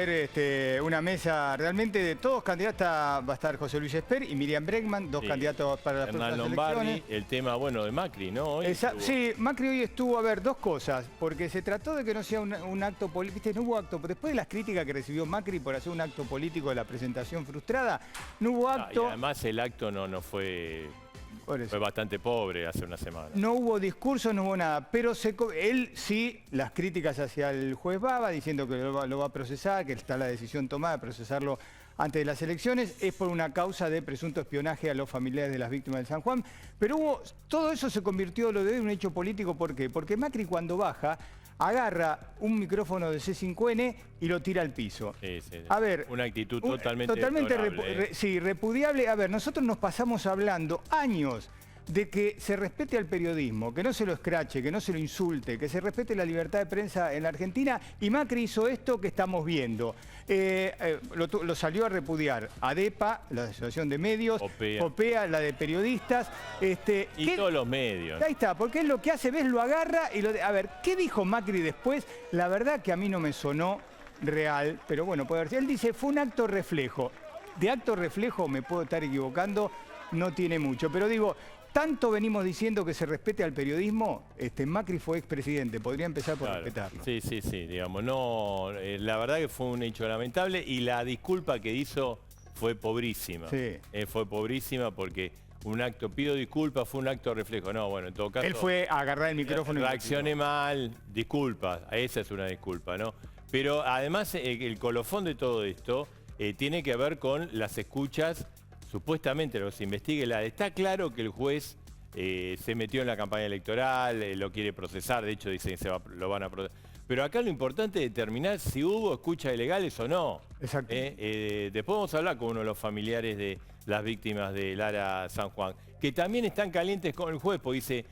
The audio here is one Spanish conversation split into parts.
haber una mesa realmente de todos candidatos. Va a estar José Luis Esper y Miriam Bregman, dos candidatos para las próximas Lombardi, elecciones. el tema, bueno, de Macri, ¿no? Hoy Sí, Macri hoy estuvo, a ver, dos cosas, porque se trató de que no sea un acto político, ¿viste? No hubo acto, después de las críticas que recibió Macri por hacer un acto político de la presentación frustrada, no hubo acto. Y además el acto no fue... Fue bastante pobre hace una semana. No hubo discurso, no hubo nada, pero él sí, las críticas hacia el juez Baba, diciendo que lo va a procesar, que está la decisión tomada de procesarlo antes de las elecciones, es por una causa de presunto espionaje a los familiares de las víctimas de San Juan. Pero todo eso se convirtió lo de hoy en un hecho político, ¿por qué? Porque Macri cuando baja, agarra un micrófono de C5N y lo tira al piso. Sí. A ver, una actitud totalmente repudiable. A ver, nosotros nos pasamos hablando años de que se respete al periodismo, que no se lo escrache, que no se lo insulte, que se respete la libertad de prensa en la Argentina, y Macri hizo esto que estamos viendo. Lo salió a repudiar ADEPA, la Asociación de Medios, OPEA, la de periodistas. Y todos los medios. Ahí está, porque él lo que hace, ves, lo agarra y a ver, ¿qué dijo Macri después? La verdad que a mí no me sonó real, pero bueno, puede ver. Él dice, fue un acto reflejo. De acto reflejo, me puedo estar equivocando, no tiene mucho, pero digo... Tanto venimos diciendo que se respete al periodismo, Macri fue expresidente, podría empezar por respetarlo. Sí, digamos, no, la verdad que fue un hecho lamentable y la disculpa que hizo fue pobrísima. Sí. Fue pobrísima porque un acto, pido disculpas, fue un acto reflejo. No, bueno, en todo caso... Él fue a agarrar el micrófono reaccioné mal, disculpas, esa es una disculpa, ¿no? Pero además el colofón de todo esto tiene que ver con las escuchas. Supuestamente lo que se investigue, está claro que el juez se metió en la campaña electoral, lo quiere procesar, de hecho dicen que lo van a procesar. Pero acá lo importante es determinar si hubo escuchas ilegales o no. Exacto. Después vamos a hablar con uno de los familiares de las víctimas de Lara San Juan, que también están calientes con el juez, porque dice,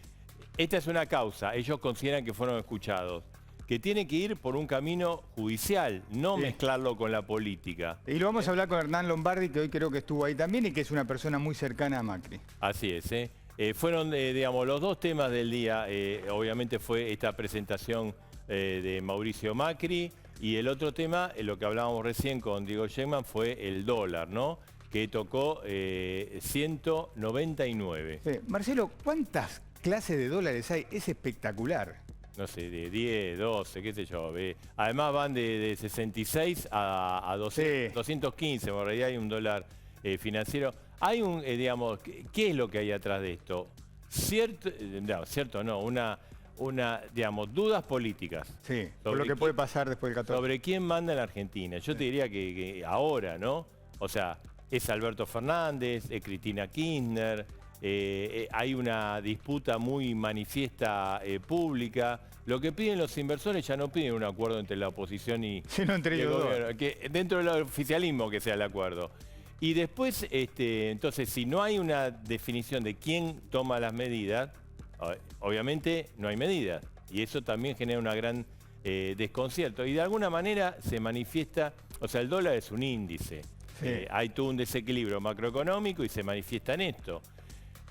esta es una causa, ellos consideran que fueron escuchados, que tiene que ir por un camino judicial, no mezclarlo con la política. Y lo vamos a hablar con Hernán Lombardi, que hoy creo que estuvo ahí también y que es una persona muy cercana a Macri. Así es, fueron, digamos, los dos temas del día. Obviamente fue esta presentación de Mauricio Macri y el otro tema, lo que hablábamos recién con Diego Schengman, fue el dólar, ¿no? Que tocó 199. Sí. Marcelo, ¿cuántas clases de dólares hay? Es espectacular. No sé, de 10, 12, qué sé yo. Además van de 66 a 215, en realidad hay un dólar financiero. Hay digamos, ¿qué es lo que hay atrás de esto? Digamos, dudas políticas. Sí, por lo que puede pasar después del 14. Sobre quién manda en la Argentina. Yo te diría que ahora, ¿no? O sea, es Alberto Fernández, es Cristina Kirchner... hay una disputa muy manifiesta pública. Lo que piden los inversores ya no piden un acuerdo entre la oposición y entre el ellos gobierno, que dentro del oficialismo que sea el acuerdo. Y después, entonces, si no hay una definición de quién toma las medidas, obviamente no hay medidas. Y eso también genera una gran desconcierto. Y de alguna manera se manifiesta, o sea, el dólar es un índice. Hay todo un desequilibrio macroeconómico y se manifiesta en esto.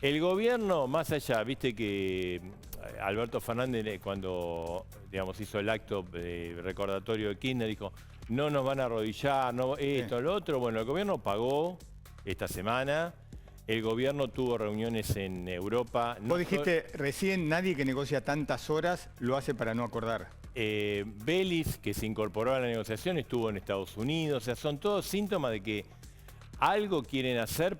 El gobierno, más allá, viste que Alberto Fernández cuando digamos, hizo el acto recordatorio de Kirchner dijo, no nos van a arrodillar, no, esto, lo otro. Bueno, el gobierno pagó esta semana, el gobierno tuvo reuniones en Europa. Vos dijiste recién, nadie que negocia tantas horas lo hace para no acordar. Vélez, que se incorporó a la negociación, estuvo en Estados Unidos, o sea, son todos síntomas de que algo quieren hacer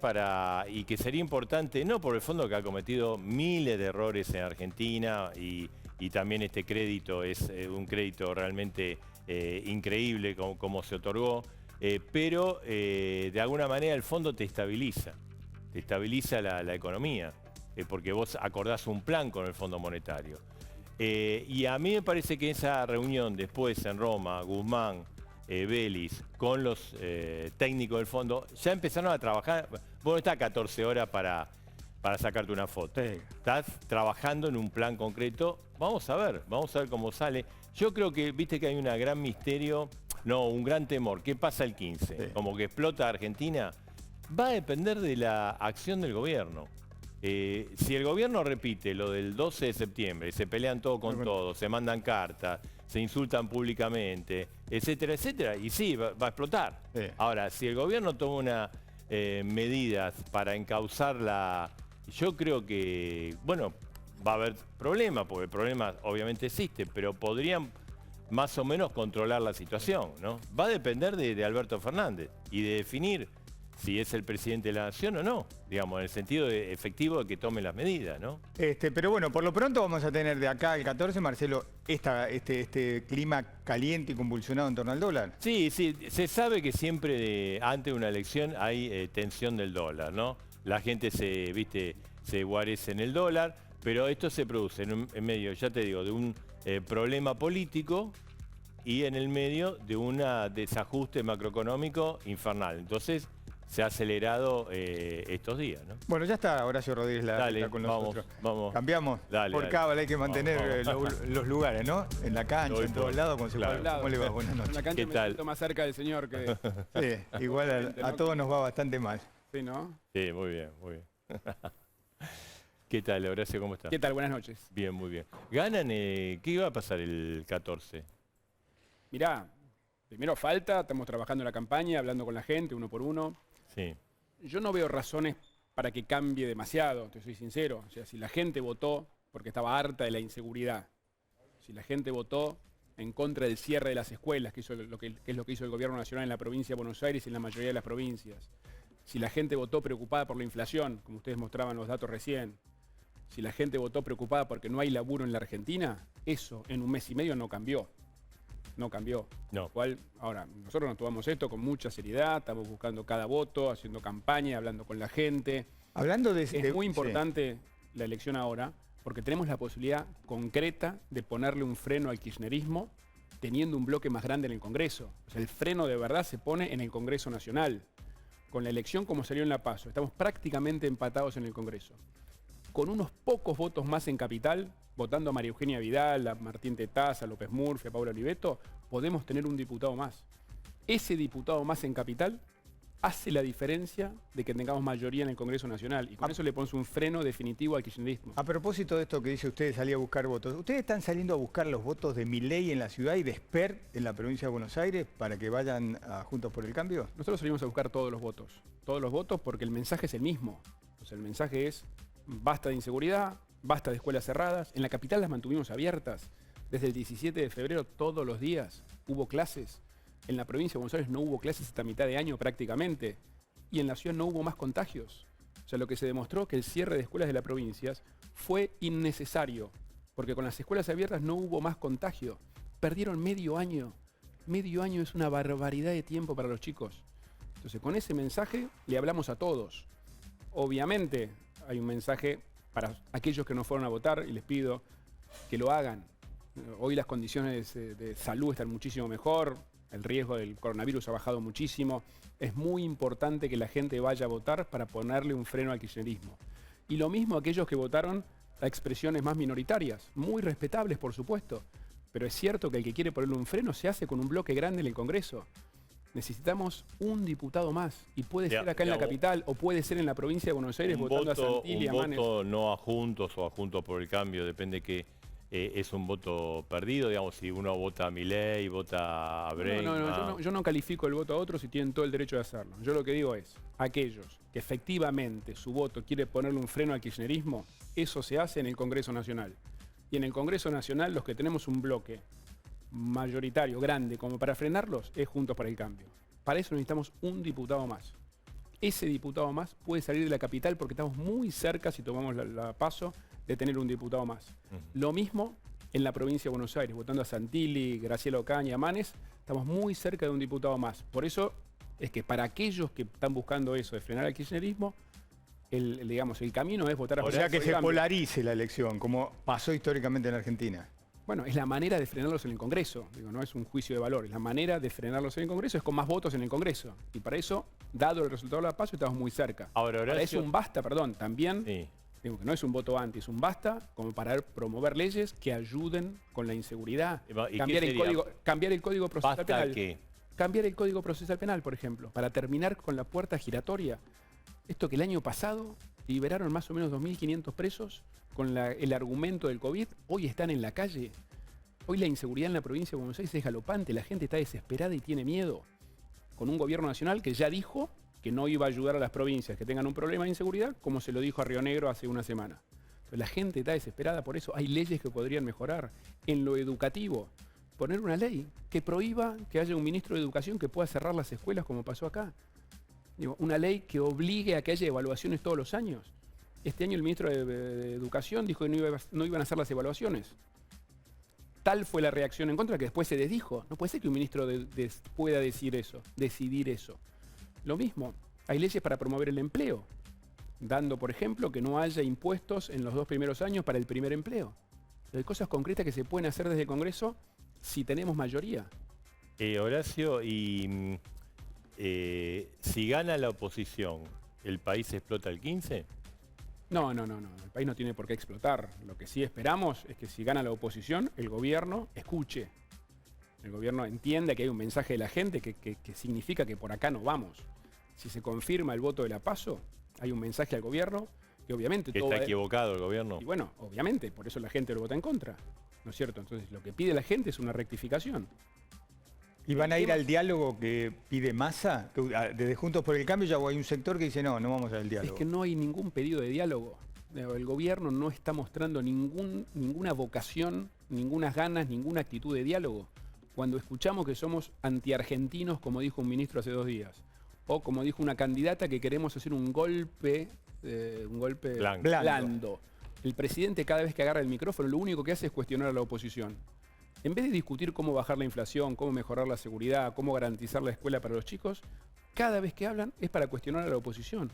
y que sería importante, no por el fondo que ha cometido miles de errores en Argentina y también este crédito es un crédito realmente increíble como se otorgó, pero de alguna manera el fondo te estabiliza la economía, porque vos acordás un plan con el Fondo Monetario. Y a mí me parece que esa reunión después en Roma, Guzmán, Vélez, con los técnicos del fondo, ya empezaron a trabajar. Vos no estás 14 horas para sacarte una foto. Sí. Estás trabajando en un plan concreto. Vamos a ver cómo sale. Yo creo que, viste que hay un gran misterio, un gran temor. ¿Qué pasa el 15? Sí. Como que explota Argentina. Va a depender de la acción del gobierno. Si el gobierno repite lo del 12 de septiembre, se pelean todo con todo, se mandan cartas, se insultan públicamente, etcétera, etcétera, y sí, va a explotar. Sí. Ahora, si el gobierno toma unas medidas para encauzarla, yo creo que, bueno, va a haber problemas, porque el problema obviamente existe, pero podrían más o menos controlar la situación, ¿no? Va a depender de Alberto Fernández y de definir si es el presidente de la nación o no, digamos, en el sentido efectivo de que tome las medidas, ¿no? Pero bueno, por lo pronto vamos a tener de acá al 14, Marcelo, este clima caliente y convulsionado en torno al dólar. Sí, sí, se sabe que siempre antes de una elección hay tensión del dólar, ¿no? La gente se guarece en el dólar, pero esto se produce en medio, ya te digo, de un problema político y en el medio de un desajuste macroeconómico infernal. Entonces, se ha acelerado estos días, ¿no? Bueno, ya está Horacio Rodríguez Dale, con vamos, nosotros. vamos. Cambiamos. Dale, por dale. cábala hay que mantener los lugares, ¿no? En la cancha, Todo en todos lados. ¿Cómo le va? Buenas En la noches. cancha ¿Qué me tal? siento más cerca del señor que... Sí, igual a todos nos va bastante mal. Sí, ¿no? Sí, muy bien, muy bien. ¿Qué tal, Horacio? ¿Cómo estás? ¿Qué tal? Buenas noches. Bien, muy bien. Ganan, ¿qué iba a pasar el 14? Mirá, primero falta, estamos trabajando en la campaña, hablando con la gente, uno por uno. Sí. Yo no veo razones para que cambie demasiado, te soy sincero. O sea, si la gente votó porque estaba harta de la inseguridad, si la gente votó en contra del cierre de las escuelas, que es lo que hizo el gobierno nacional en la provincia de Buenos Aires y en la mayoría de las provincias, si la gente votó preocupada por la inflación, como ustedes mostraban los datos recién, si la gente votó preocupada porque no hay laburo en la Argentina, eso en un mes y medio no cambió. No cambió. No. Ahora, nosotros nos tomamos esto con mucha seriedad, estamos buscando cada voto, haciendo campaña, hablando con la gente. Hablando de... Es muy importante la elección ahora, porque tenemos la posibilidad concreta de ponerle un freno al kirchnerismo teniendo un bloque más grande en el Congreso. O sea, el freno de verdad se pone en el Congreso Nacional. Con la elección como salió en la PASO, estamos prácticamente empatados en el Congreso. Con unos pocos votos más en Capital, votando a María Eugenia Vidal, a Martín Tetaz, a López Murphy, a Paula Oliveto, podemos tener un diputado más. Ese diputado más en Capital hace la diferencia de que tengamos mayoría en el Congreso Nacional. Y con eso le pones un freno definitivo al kirchnerismo. A propósito de esto que dice usted, salir a buscar votos. ¿Ustedes están saliendo a buscar los votos de Milei en la ciudad y de Esper en la provincia de Buenos Aires para que vayan a Juntos por el Cambio? Nosotros salimos a buscar todos los votos porque el mensaje es el mismo. O sea, el mensaje es basta de inseguridad, basta de escuelas cerradas. En la capital las mantuvimos abiertas. Desde el 17 de febrero todos los días hubo clases. En la provincia de Buenos Aires no hubo clases hasta mitad de año prácticamente. Y en la ciudad no hubo más contagios. O sea, lo que se demostró que el cierre de escuelas de las provincias fue innecesario. Porque con las escuelas abiertas no hubo más contagio. Perdieron medio año. Medio año es una barbaridad de tiempo para los chicos. Entonces, con ese mensaje le hablamos a todos. Obviamente, hay un mensaje para aquellos que no fueron a votar y les pido que lo hagan. Hoy las condiciones de salud están muchísimo mejor, el riesgo del coronavirus ha bajado muchísimo. Es muy importante que la gente vaya a votar para ponerle un freno al kirchnerismo. Y lo mismo aquellos que votaron a expresiones más minoritarias, muy respetables por supuesto, pero es cierto que el que quiere ponerle un freno se hace con un bloque grande en el Congreso. Necesitamos un diputado más y puede ser acá en la capital o puede ser en la provincia de Buenos Aires votando a Santilli, a Manes. Un voto no a Juntos o a Juntos por el Cambio, depende que es un voto perdido, digamos, si uno vota a Milei, vota a Breitman. Yo no califico el voto a otros y tienen todo el derecho de hacerlo. Yo lo que digo es, aquellos que efectivamente su voto quiere ponerle un freno al kirchnerismo, eso se hace en el Congreso Nacional. Y en el Congreso Nacional los que tenemos un bloque mayoritario, grande, como para frenarlos, es Juntos para el Cambio. Para eso necesitamos un diputado más. Ese diputado más puede salir de la capital porque estamos muy cerca, si tomamos la PASO, de tener un diputado más. Lo mismo en la provincia de Buenos Aires, votando a Santilli, Graciela Ocaña, Manes, estamos muy cerca de un diputado más. Por eso es que para aquellos que están buscando eso, de frenar al kirchnerismo, el camino es votar a O favor. sea, que se polarice la elección, como pasó históricamente en Argentina. Bueno, es la manera de frenarlos en el Congreso. Digo, no es un juicio de valor. La manera de frenarlos en el Congreso es con más votos en el Congreso. Y para eso, dado el resultado de la PASO, estamos muy cerca. Ahora, Horacio, es un basta, perdón, también. Sí. Digo que no es un voto anti, es un basta como para promover leyes que ayuden con la inseguridad. ¿Y cambiar el código procesal penal. ¿Qué? Cambiar el código procesal penal, por ejemplo, para terminar con la puerta giratoria. Esto que el año pasado liberaron más o menos 2.500 presos con el argumento del COVID, hoy están en la calle. Hoy la inseguridad en la provincia de Buenos Aires es galopante, la gente está desesperada y tiene miedo. Con un gobierno nacional que ya dijo que no iba a ayudar a las provincias que tengan un problema de inseguridad, como se lo dijo a Río Negro hace una semana. Entonces, la gente está desesperada por eso. Hay leyes que podrían mejorar. En lo educativo, poner una ley que prohíba que haya un ministro de Educación que pueda cerrar las escuelas como pasó acá. Digo, una ley que obligue a que haya evaluaciones todos los años. Este año el ministro de Educación dijo que no iban a hacer las evaluaciones. Tal fue la reacción en contra que después se desdijo. No puede ser que un ministro pueda decidir eso. Lo mismo, hay leyes para promover el empleo, dando, por ejemplo, que no haya impuestos en los 2 primeros años para el primer empleo. Hay cosas concretas que se pueden hacer desde el Congreso si tenemos mayoría. Horacio, y si gana la oposición, ¿el país explota el 15? No. El país no tiene por qué explotar. Lo que sí esperamos es que si gana la oposición, el gobierno escuche. El gobierno entienda que hay un mensaje de la gente que significa que por acá no vamos. Si se confirma el voto de la PASO, hay un mensaje al gobierno que obviamente... ¿Que está equivocado el gobierno? Y bueno, obviamente, por eso la gente lo vota en contra. ¿No es cierto? Entonces lo que pide la gente es una rectificación. ¿Y van a ir al diálogo que pide Massa? Desde Juntos por el Cambio ya hay un sector que dice no vamos al diálogo. Es que no hay ningún pedido de diálogo. El gobierno no está mostrando ninguna vocación, ninguna ganas, ninguna actitud de diálogo. Cuando escuchamos que somos antiargentinos, como dijo un ministro hace 2 días, o como dijo una candidata que queremos hacer un golpe blando. El presidente cada vez que agarra el micrófono lo único que hace es cuestionar a la oposición. En vez de discutir cómo bajar la inflación, cómo mejorar la seguridad, cómo garantizar la escuela para los chicos, cada vez que hablan es para cuestionar a la oposición.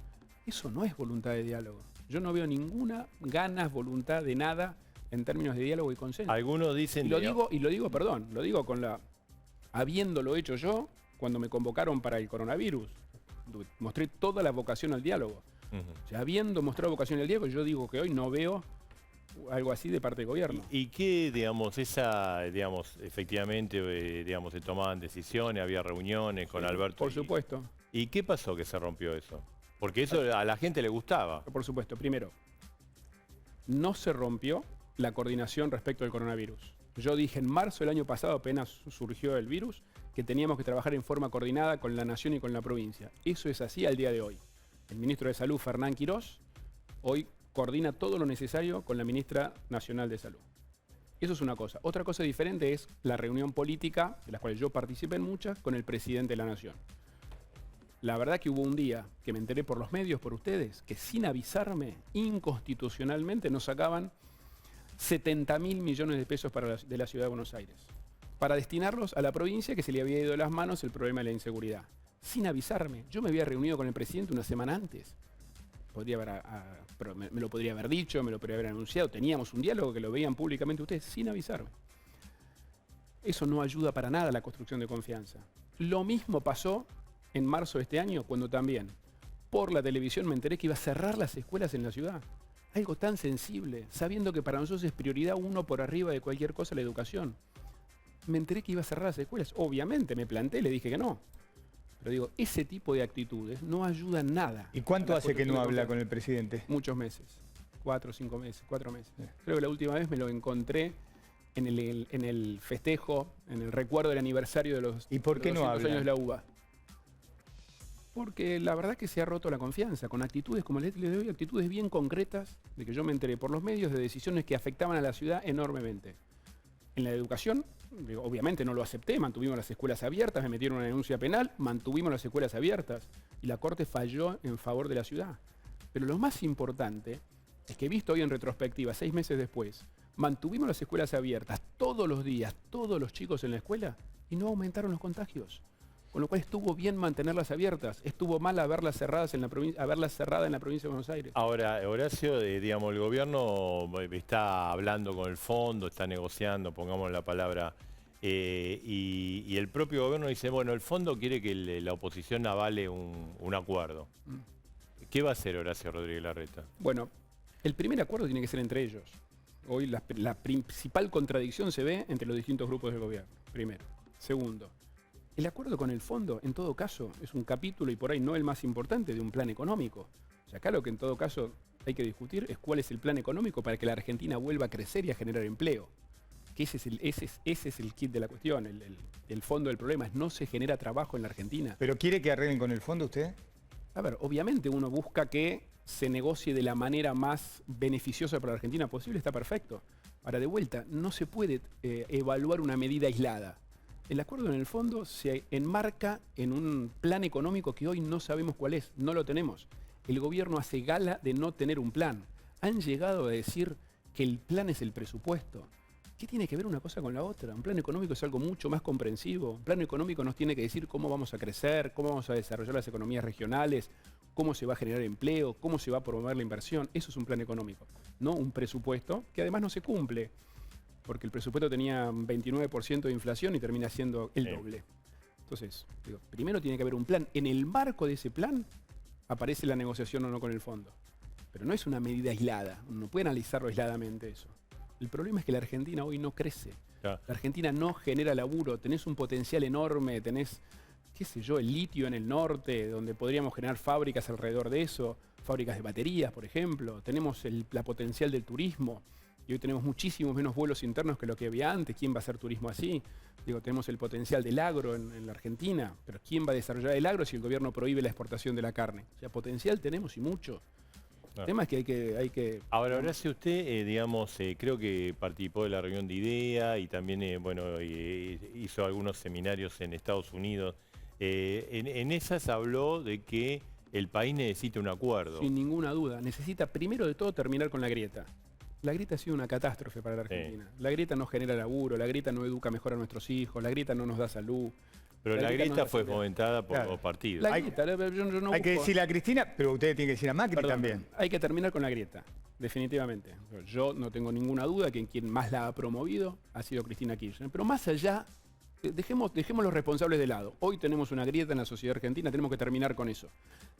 Eso no es voluntad de diálogo. Yo no veo ninguna ganas, voluntad de nada en términos de diálogo y consenso. Algunos dicen... Lo digo con la... Habiéndolo hecho yo, cuando me convocaron para el coronavirus, mostré toda la vocación al diálogo. O sea, habiendo mostrado vocación al diálogo, yo digo que hoy no veo algo así de parte del gobierno. ¿Y qué, efectivamente, se tomaban decisiones, había reuniones con Alberto? Por supuesto. ¿Y qué pasó que se rompió eso? Porque eso a la gente le gustaba. Por supuesto. Primero, no se rompió la coordinación respecto al coronavirus. Yo dije en marzo del año pasado, apenas surgió el virus, que teníamos que trabajar en forma coordinada con la nación y con la provincia. Eso es así al día de hoy. El ministro de Salud, Fernán Quirós, hoy coordina todo lo necesario con la ministra nacional de Salud. Eso es una cosa. Otra cosa diferente es la reunión política, de la cual yo participé en muchas, con el presidente de la Nación. La verdad que hubo un día que me enteré por los medios, por ustedes, que sin avisarme, inconstitucionalmente nos sacaban 70.000 millones de pesos de la Ciudad de Buenos Aires, para destinarlos a la provincia que se le había ido de las manos el problema de la inseguridad. Sin avisarme. Yo me había reunido con el presidente una semana antes. Me lo podría haber dicho, me lo podría haber anunciado. Teníamos un diálogo que lo veían públicamente ustedes, sin avisarme. Eso no ayuda para nada a la construcción de confianza. Lo mismo pasó en marzo de este año, cuando también por la televisión me enteré que iba a cerrar las escuelas en la ciudad. Algo tan sensible, sabiendo que para nosotros es prioridad uno por arriba de cualquier cosa la educación. Me enteré que iba a cerrar las escuelas. Obviamente me planté, le dije que no. Pero digo, ese tipo de actitudes no ayudan nada. ¿Y cuánto hace que no habla con el presidente? Muchos meses. 4 o 5 meses, 4 meses. Creo que la última vez me lo encontré en el festejo, en el recuerdo del aniversario de los, ¿Y por qué no habla? años de la UBA. Porque la verdad que se ha roto la confianza, con actitudes, como les doy, actitudes bien concretas, de que yo me enteré por los medios de decisiones que afectaban a la ciudad enormemente. En la educación, obviamente no lo acepté, mantuvimos las escuelas abiertas, me metieron una denuncia penal, mantuvimos las escuelas abiertas y la Corte falló en favor de la ciudad. Pero lo más importante es que, visto hoy en retrospectiva, 6 meses después, mantuvimos las escuelas abiertas todos los días, todos los chicos en la escuela, y no aumentaron los contagios. Con lo cual estuvo bien mantenerlas abiertas, estuvo mal haberlas cerradas en la provincia, haberlas cerrada en la provincia de Buenos Aires. Ahora, Horacio, el gobierno está hablando con el fondo, está negociando, pongamos la palabra, y el propio gobierno dice, bueno, el fondo quiere que la oposición avale un acuerdo. ¿Qué va a hacer Horacio Rodríguez Larreta? Bueno, el primer acuerdo tiene que ser entre ellos. Hoy la principal contradicción se ve entre los distintos grupos del gobierno, primero. Segundo, el acuerdo con el fondo, en todo caso, es un capítulo y por ahí no el más importante de un plan económico. O sea, acá lo que en todo caso hay que discutir es cuál es el plan económico para que la Argentina vuelva a crecer y a generar empleo. que ese es el kit de la cuestión, el fondo del problema, es no se genera trabajo en la Argentina. ¿Pero quiere que arreglen con el fondo usted? A ver, obviamente uno busca que se negocie de la manera más beneficiosa para la Argentina posible, está perfecto. Ahora, de vuelta, no se puede evaluar una medida aislada. El acuerdo en el fondo se enmarca en un plan económico que hoy no sabemos cuál es, no lo tenemos. El gobierno hace gala de no tener un plan. Han llegado a decir que el plan es el presupuesto. ¿Qué tiene que ver una cosa con la otra? Un plan económico es algo mucho más comprensivo. Un plan económico nos tiene que decir cómo vamos a crecer, cómo vamos a desarrollar las economías regionales, cómo se va a generar empleo, cómo se va a promover la inversión. Eso es un plan económico, no un presupuesto que además no se cumple, porque el presupuesto tenía un 29% de inflación y termina siendo el doble. Entonces, digo, primero tiene que haber un plan. En el marco de ese plan aparece la negociación o no con el fondo. Pero no es una medida aislada, uno no puede analizarlo aisladamente eso. El problema es que la Argentina hoy no crece. Claro. La Argentina no genera laburo, tenés un potencial enorme, tenés, qué sé yo, el litio en el norte, donde podríamos generar fábricas alrededor de eso, fábricas de baterías, por ejemplo. Tenemos la potencial del turismo, y hoy tenemos muchísimos menos vuelos internos que lo que había antes. ¿Quién va a hacer turismo así? Digo, tenemos el potencial del agro en la Argentina, pero ¿quién va a desarrollar el agro si el gobierno prohíbe la exportación de la carne? O sea, potencial tenemos y mucho. El tema es que hay que... Ahora, Horacio, usted, digamos, creo que participó de la reunión de IDEA y también, hizo algunos seminarios en Estados Unidos. En esas habló de que el país necesita un acuerdo. Sin ninguna duda. Necesita, primero de todo, terminar con la grieta. La grieta ha sido una catástrofe para la Argentina. Sí. La grieta no genera laburo, la grieta no educa mejor a nuestros hijos, la grieta no nos da salud. Pero la grieta fue fomentada por los partidos. La grieta, yo no hay que decirle a Cristina, pero usted tiene que decir a Macri también. Hay que terminar con la grieta, definitivamente. Yo no tengo ninguna duda que quien más la ha promovido ha sido Cristina Kirchner. Pero más allá, dejemos los responsables de lado. Hoy tenemos una grieta en la sociedad argentina, tenemos que terminar con eso.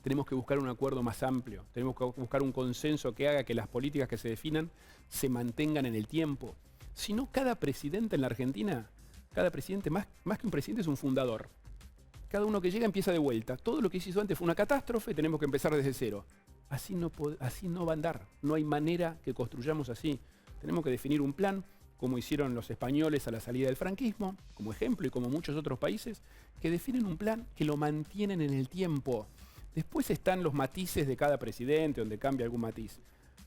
Tenemos que buscar un acuerdo más amplio, tenemos que buscar un consenso que haga que las políticas que se definan se mantengan en el tiempo. Si no, cada presidente en la Argentina... Cada presidente, más que un presidente, es un fundador. Cada uno que llega empieza de vuelta. Todo lo que se hizo antes fue una catástrofe, tenemos que empezar desde cero. Así no va a andar. No hay manera que construyamos así. Tenemos que definir un plan, como hicieron los españoles a la salida del franquismo, como ejemplo, y como muchos otros países, que definen un plan que lo mantienen en el tiempo. Después están los matices de cada presidente, donde cambia algún matiz.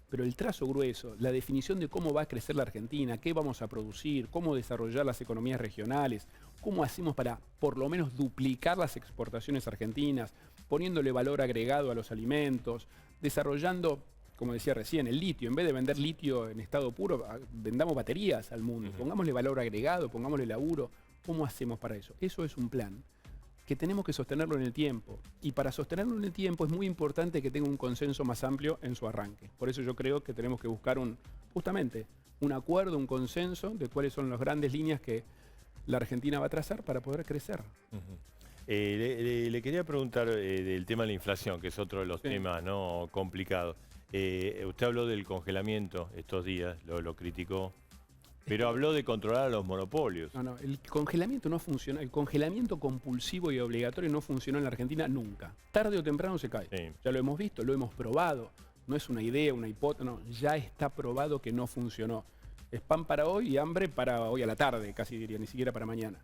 Pero el trazo grueso, la definición de cómo va a crecer la Argentina, qué vamos a producir, cómo desarrollar las economías regionales, cómo hacemos para por lo menos duplicar las exportaciones argentinas, poniéndole valor agregado a los alimentos, desarrollando, como decía recién, el litio. En vez de vender litio en estado puro, vendamos baterías al mundo. Pongámosle valor agregado, pongámosle laburo. ¿Cómo hacemos para eso? Eso es un plan que tenemos que sostenerlo en el tiempo. Y para sostenerlo en el tiempo es muy importante que tenga un consenso más amplio en su arranque. Por eso yo creo que tenemos que buscar justamente un acuerdo, un consenso de cuáles son las grandes líneas que la Argentina va a trazar para poder crecer. Le quería preguntar del tema de la inflación, que es otro de los temas, ¿no?, complicados. Usted habló del congelamiento estos días, lo criticó. Pero habló de controlar a los monopolios. No, el congelamiento no funciona. El congelamiento compulsivo y obligatorio no funcionó en la Argentina nunca. Tarde o temprano se cae. Sí. Ya lo hemos visto, lo hemos probado. No es una idea, una hipótesis. No, ya está probado que no funcionó. Es pan para hoy y hambre para hoy a la tarde, casi diría, ni siquiera para mañana.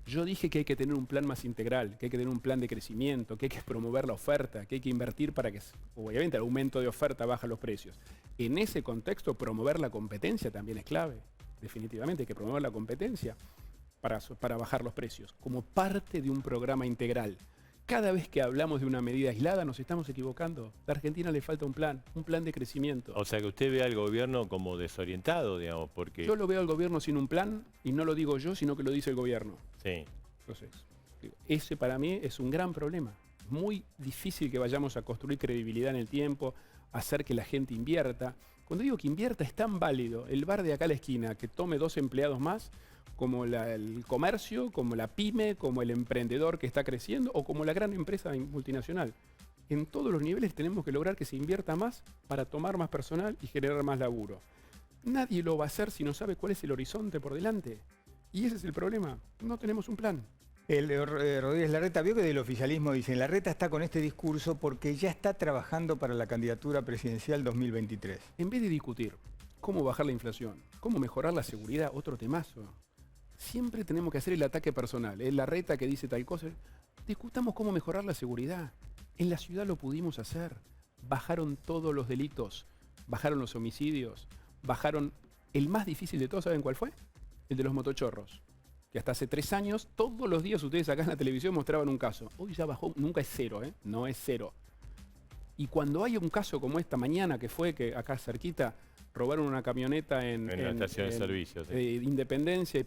Yo dije que hay que tener un plan más integral, que hay que tener un plan de crecimiento, que hay que promover la oferta, que hay que invertir para que, obviamente, el aumento de oferta baja los precios. En ese contexto, promover la competencia también es clave. Definitivamente hay que promover la competencia para bajar los precios, como parte de un programa integral. Cada vez que hablamos de una medida aislada nos estamos equivocando. A la Argentina le falta un plan de crecimiento. O sea que usted ve al gobierno como desorientado, digamos, porque... Yo lo veo al gobierno sin un plan, y no lo digo yo, sino que lo dice el gobierno. Sí. Entonces, ese para mí es un gran problema. Es muy difícil que vayamos a construir credibilidad en el tiempo, hacer que la gente invierta. Cuando digo que invierta, es tan válido el bar de acá a la esquina que tome 2 empleados más, como el comercio, como la pyme, como el emprendedor que está creciendo o como la gran empresa multinacional. En todos los niveles tenemos que lograr que se invierta más para tomar más personal y generar más laburo. Nadie lo va a hacer si no sabe cuál es el horizonte por delante. Y ese es el problema. No tenemos un plan. Rodríguez Larreta, vio que del oficialismo dicen, Larreta está con este discurso porque ya está trabajando para la candidatura presidencial 2023. En vez de discutir cómo bajar la inflación, cómo mejorar la seguridad, otro temazo. Siempre tenemos que hacer el ataque personal. Es Larreta que dice tal cosa. Discutamos cómo mejorar la seguridad. En la ciudad lo pudimos hacer. Bajaron todos los delitos, bajaron los homicidios, bajaron... El más difícil de todos, ¿saben cuál fue? El de los motochorros. Que hasta hace 3 años, todos los días ustedes acá en la televisión mostraban un caso. Hoy ya bajó, nunca es 0, ¿eh? No es 0. Y cuando hay un caso como esta mañana, que fue que acá cerquita robaron una camioneta en la estación de servicios, Independencia y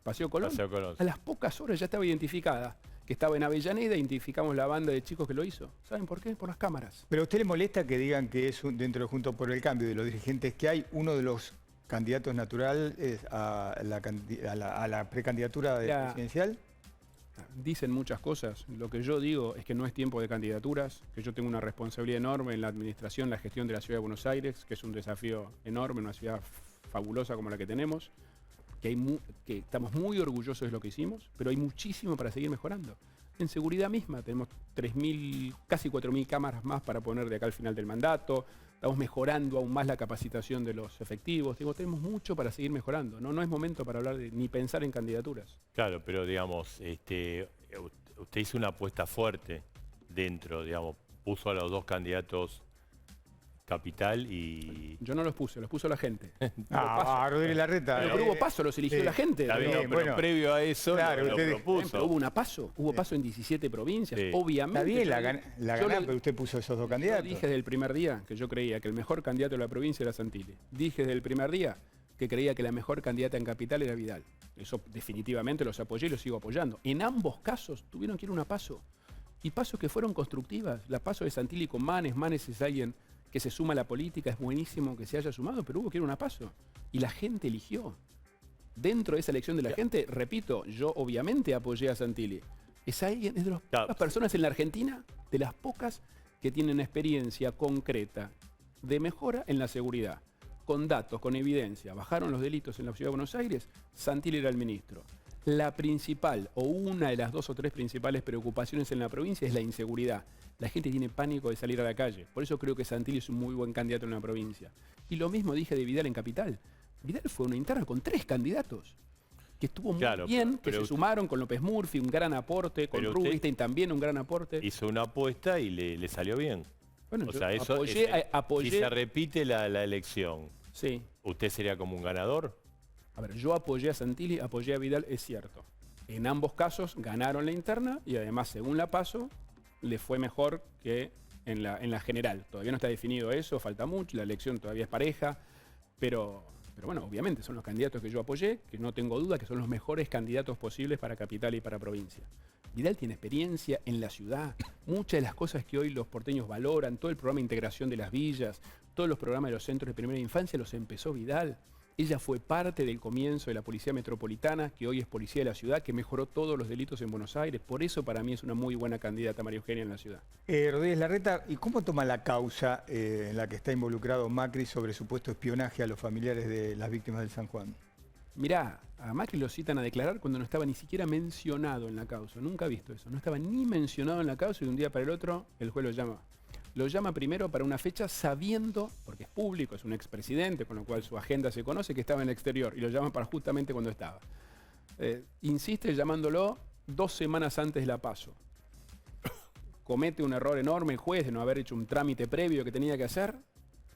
Paseo Colón. Paseo Colón. A las pocas horas ya estaba identificada, que estaba en Avellaneda, identificamos la banda de chicos que lo hizo. ¿Saben por qué? Por las cámaras. ¿Pero a usted le molesta que digan que es dentro de Juntos por el Cambio, de los dirigentes que hay, uno de los candidatos naturales a la precandidatura presidencial? Dicen muchas cosas. Lo que yo digo es que no es tiempo de candidaturas, que yo tengo una responsabilidad enorme en la administración, la gestión de la Ciudad de Buenos Aires, que es un desafío enorme, una ciudad fabulosa como la que tenemos, que estamos muy orgullosos de lo que hicimos, pero hay muchísimo para seguir mejorando. En seguridad misma tenemos 3.000, casi 4.000 cámaras más para poner de acá al final del mandato. Estamos mejorando aún más la capacitación de los efectivos. Tenemos mucho para seguir mejorando. No es momento para hablar ni pensar en candidaturas. Claro, pero digamos, usted hizo una apuesta fuerte dentro, digamos, puso a los 2 candidatos Capital y... Yo no los puso la gente. Rodríguez Larreta. Pero hubo paso, los eligió la gente. Está bien, pero bueno, previo a eso claro, lo propuso. Pero hubo paso en 17 provincias, Sí. obviamente. Está bien, la ganaron, pero usted puso esos 2 candidatos. Yo dije desde el primer día que yo creía que el mejor candidato de la provincia era Santilli. Dije desde el primer día que creía que la mejor candidata en Capital era Vidal. Eso definitivamente los apoyé y los sigo apoyando. En ambos casos tuvieron que ir a paso. Y pasos que fueron constructivas. La paso de Santilli con Manes. Manes es alguien que se suma a la política, es buenísimo que se haya sumado, pero hubo que ir a paso. Y la gente eligió. Dentro de esa elección de la gente, repito, yo obviamente apoyé a Santilli. Es alguien, es de las pocas personas en la Argentina, de las pocas que tienen experiencia concreta de mejora en la seguridad. Con datos, con evidencia. Bajaron los delitos en la Ciudad de Buenos Aires, Santilli era el ministro. La principal, o una de las 2 o 3 principales preocupaciones en la provincia es la inseguridad. La gente tiene pánico de salir a la calle. Por eso creo que Santilli es un muy buen candidato en la provincia. Y lo mismo dije de Vidal en Capital. Vidal fue una interna con 3 candidatos. Que estuvo muy bien, que se sumaron con López Murphy, un gran aporte, con Rubinstein también un gran aporte. Hizo una apuesta y le salió bien. Bueno, o sea, eso apoyé. Si se repite la elección, sí. ¿Usted sería como un ganador? A ver, yo apoyé a Santilli, apoyé a Vidal, es cierto. En ambos casos ganaron la interna y además, según la PASO, le fue mejor que en la general. Todavía no está definido eso, falta mucho, la elección todavía es pareja, pero bueno, obviamente son los candidatos que yo apoyé, que no tengo duda que son los mejores candidatos posibles para Capital y para provincia. Vidal tiene experiencia en la ciudad, muchas de las cosas que hoy los porteños valoran, todo el programa de integración de las villas, todos los programas de los centros de primera infancia los empezó Vidal. Ella fue parte del comienzo de la Policía Metropolitana, que hoy es Policía de la Ciudad, que mejoró todos los delitos en Buenos Aires. Por eso para mí es una muy buena candidata María Eugenia en la ciudad. Rodríguez Larreta, ¿y cómo toma la causa en la que está involucrado Macri sobre supuesto espionaje a los familiares de las víctimas del San Juan? Mirá, a Macri lo citan a declarar cuando no estaba ni siquiera mencionado en la causa. Nunca he visto eso. No estaba ni mencionado en la causa y de un día para el otro el juez lo llama. Lo llama primero para una fecha sabiendo, porque es público, es un expresidente, con lo cual su agenda se conoce, que estaba en el exterior, y lo llama para justamente cuando estaba. Insiste llamándolo 2 semanas antes de la PASO. Comete un error enorme el juez de no haber hecho un trámite previo que tenía que hacer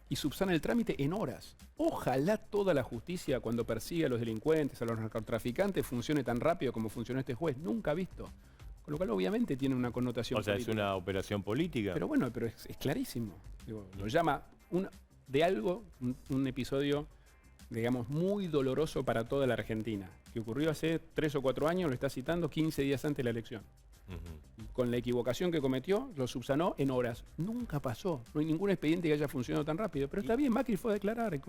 y subsana el trámite en horas. Ojalá toda la justicia, cuando persigue a los delincuentes, a los narcotraficantes, funcione tan rápido como funcionó este juez. Nunca visto. Con lo cual obviamente tiene una connotación política. O sea, es una operación política. Pero bueno, pero es clarísimo. Digo, lo llama un episodio, digamos, muy doloroso para toda la Argentina, que ocurrió hace 3 o 4 años, lo está citando 15 días antes de la elección. Con la equivocación que cometió, lo subsanó en horas. Nunca pasó. No hay ningún expediente que haya funcionado tan rápido. Pero está bien, Macri fue a declarar.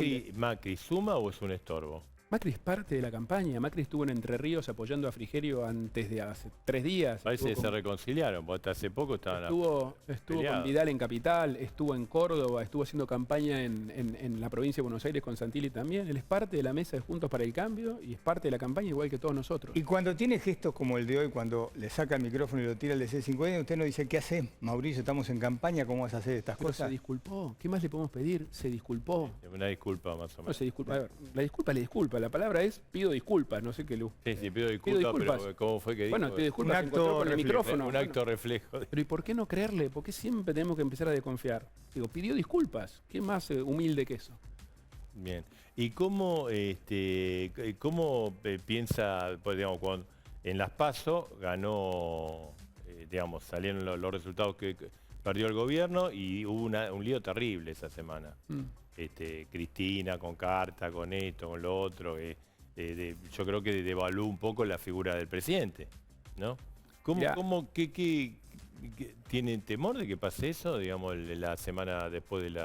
¿Y Macri suma o es un estorbo? Macri es parte de la campaña. Macri estuvo en Entre Ríos apoyando a Frigerio antes de hace 3 días. Parece que Estuvo se con- reconciliaron, porque hasta hace poco estaban Estuvo con peleados. Vidal en Capital, estuvo en Córdoba, estuvo haciendo campaña en la provincia de Buenos Aires con Santilli también. Él es parte de la mesa de Juntos para el Cambio y es parte de la campaña igual que todos nosotros. Y cuando tiene gestos como el de hoy, cuando le saca el micrófono y lo tira al DC50, usted nos dice, ¿qué hace? Mauricio, estamos en campaña, ¿cómo vas a hacer estas Pero cosas? se disculpó. ¿Qué más le podemos pedir? Se disculpó. Una disculpa más o No menos. se disculpa. A ver, la disculpa es la disculpa. La palabra es pido disculpas. No sé qué. Sí, sí, pido disculpas, disculpas. pero ¿cómo fue que dijo? Bueno, pido disculpas. Un Se encontró acto con el reflejo. micrófono. Un acto reflejo. Pero ¿y por qué no creerle? ¿Por qué siempre tenemos que empezar a desconfiar? Digo, pidió disculpas. ¿Qué más humilde que eso? Bien. ¿Y cómo, piensa, pues, digamos, cuando en las PASO ganó, digamos, salieron los resultados que perdió el gobierno y hubo un lío terrible esa semana? Cristina con carta, con esto, con lo otro. Yo creo que devaluó un poco la figura del presidente, ¿no? Mirá. ¿Qué tienen temor de que pase eso, digamos, la semana después del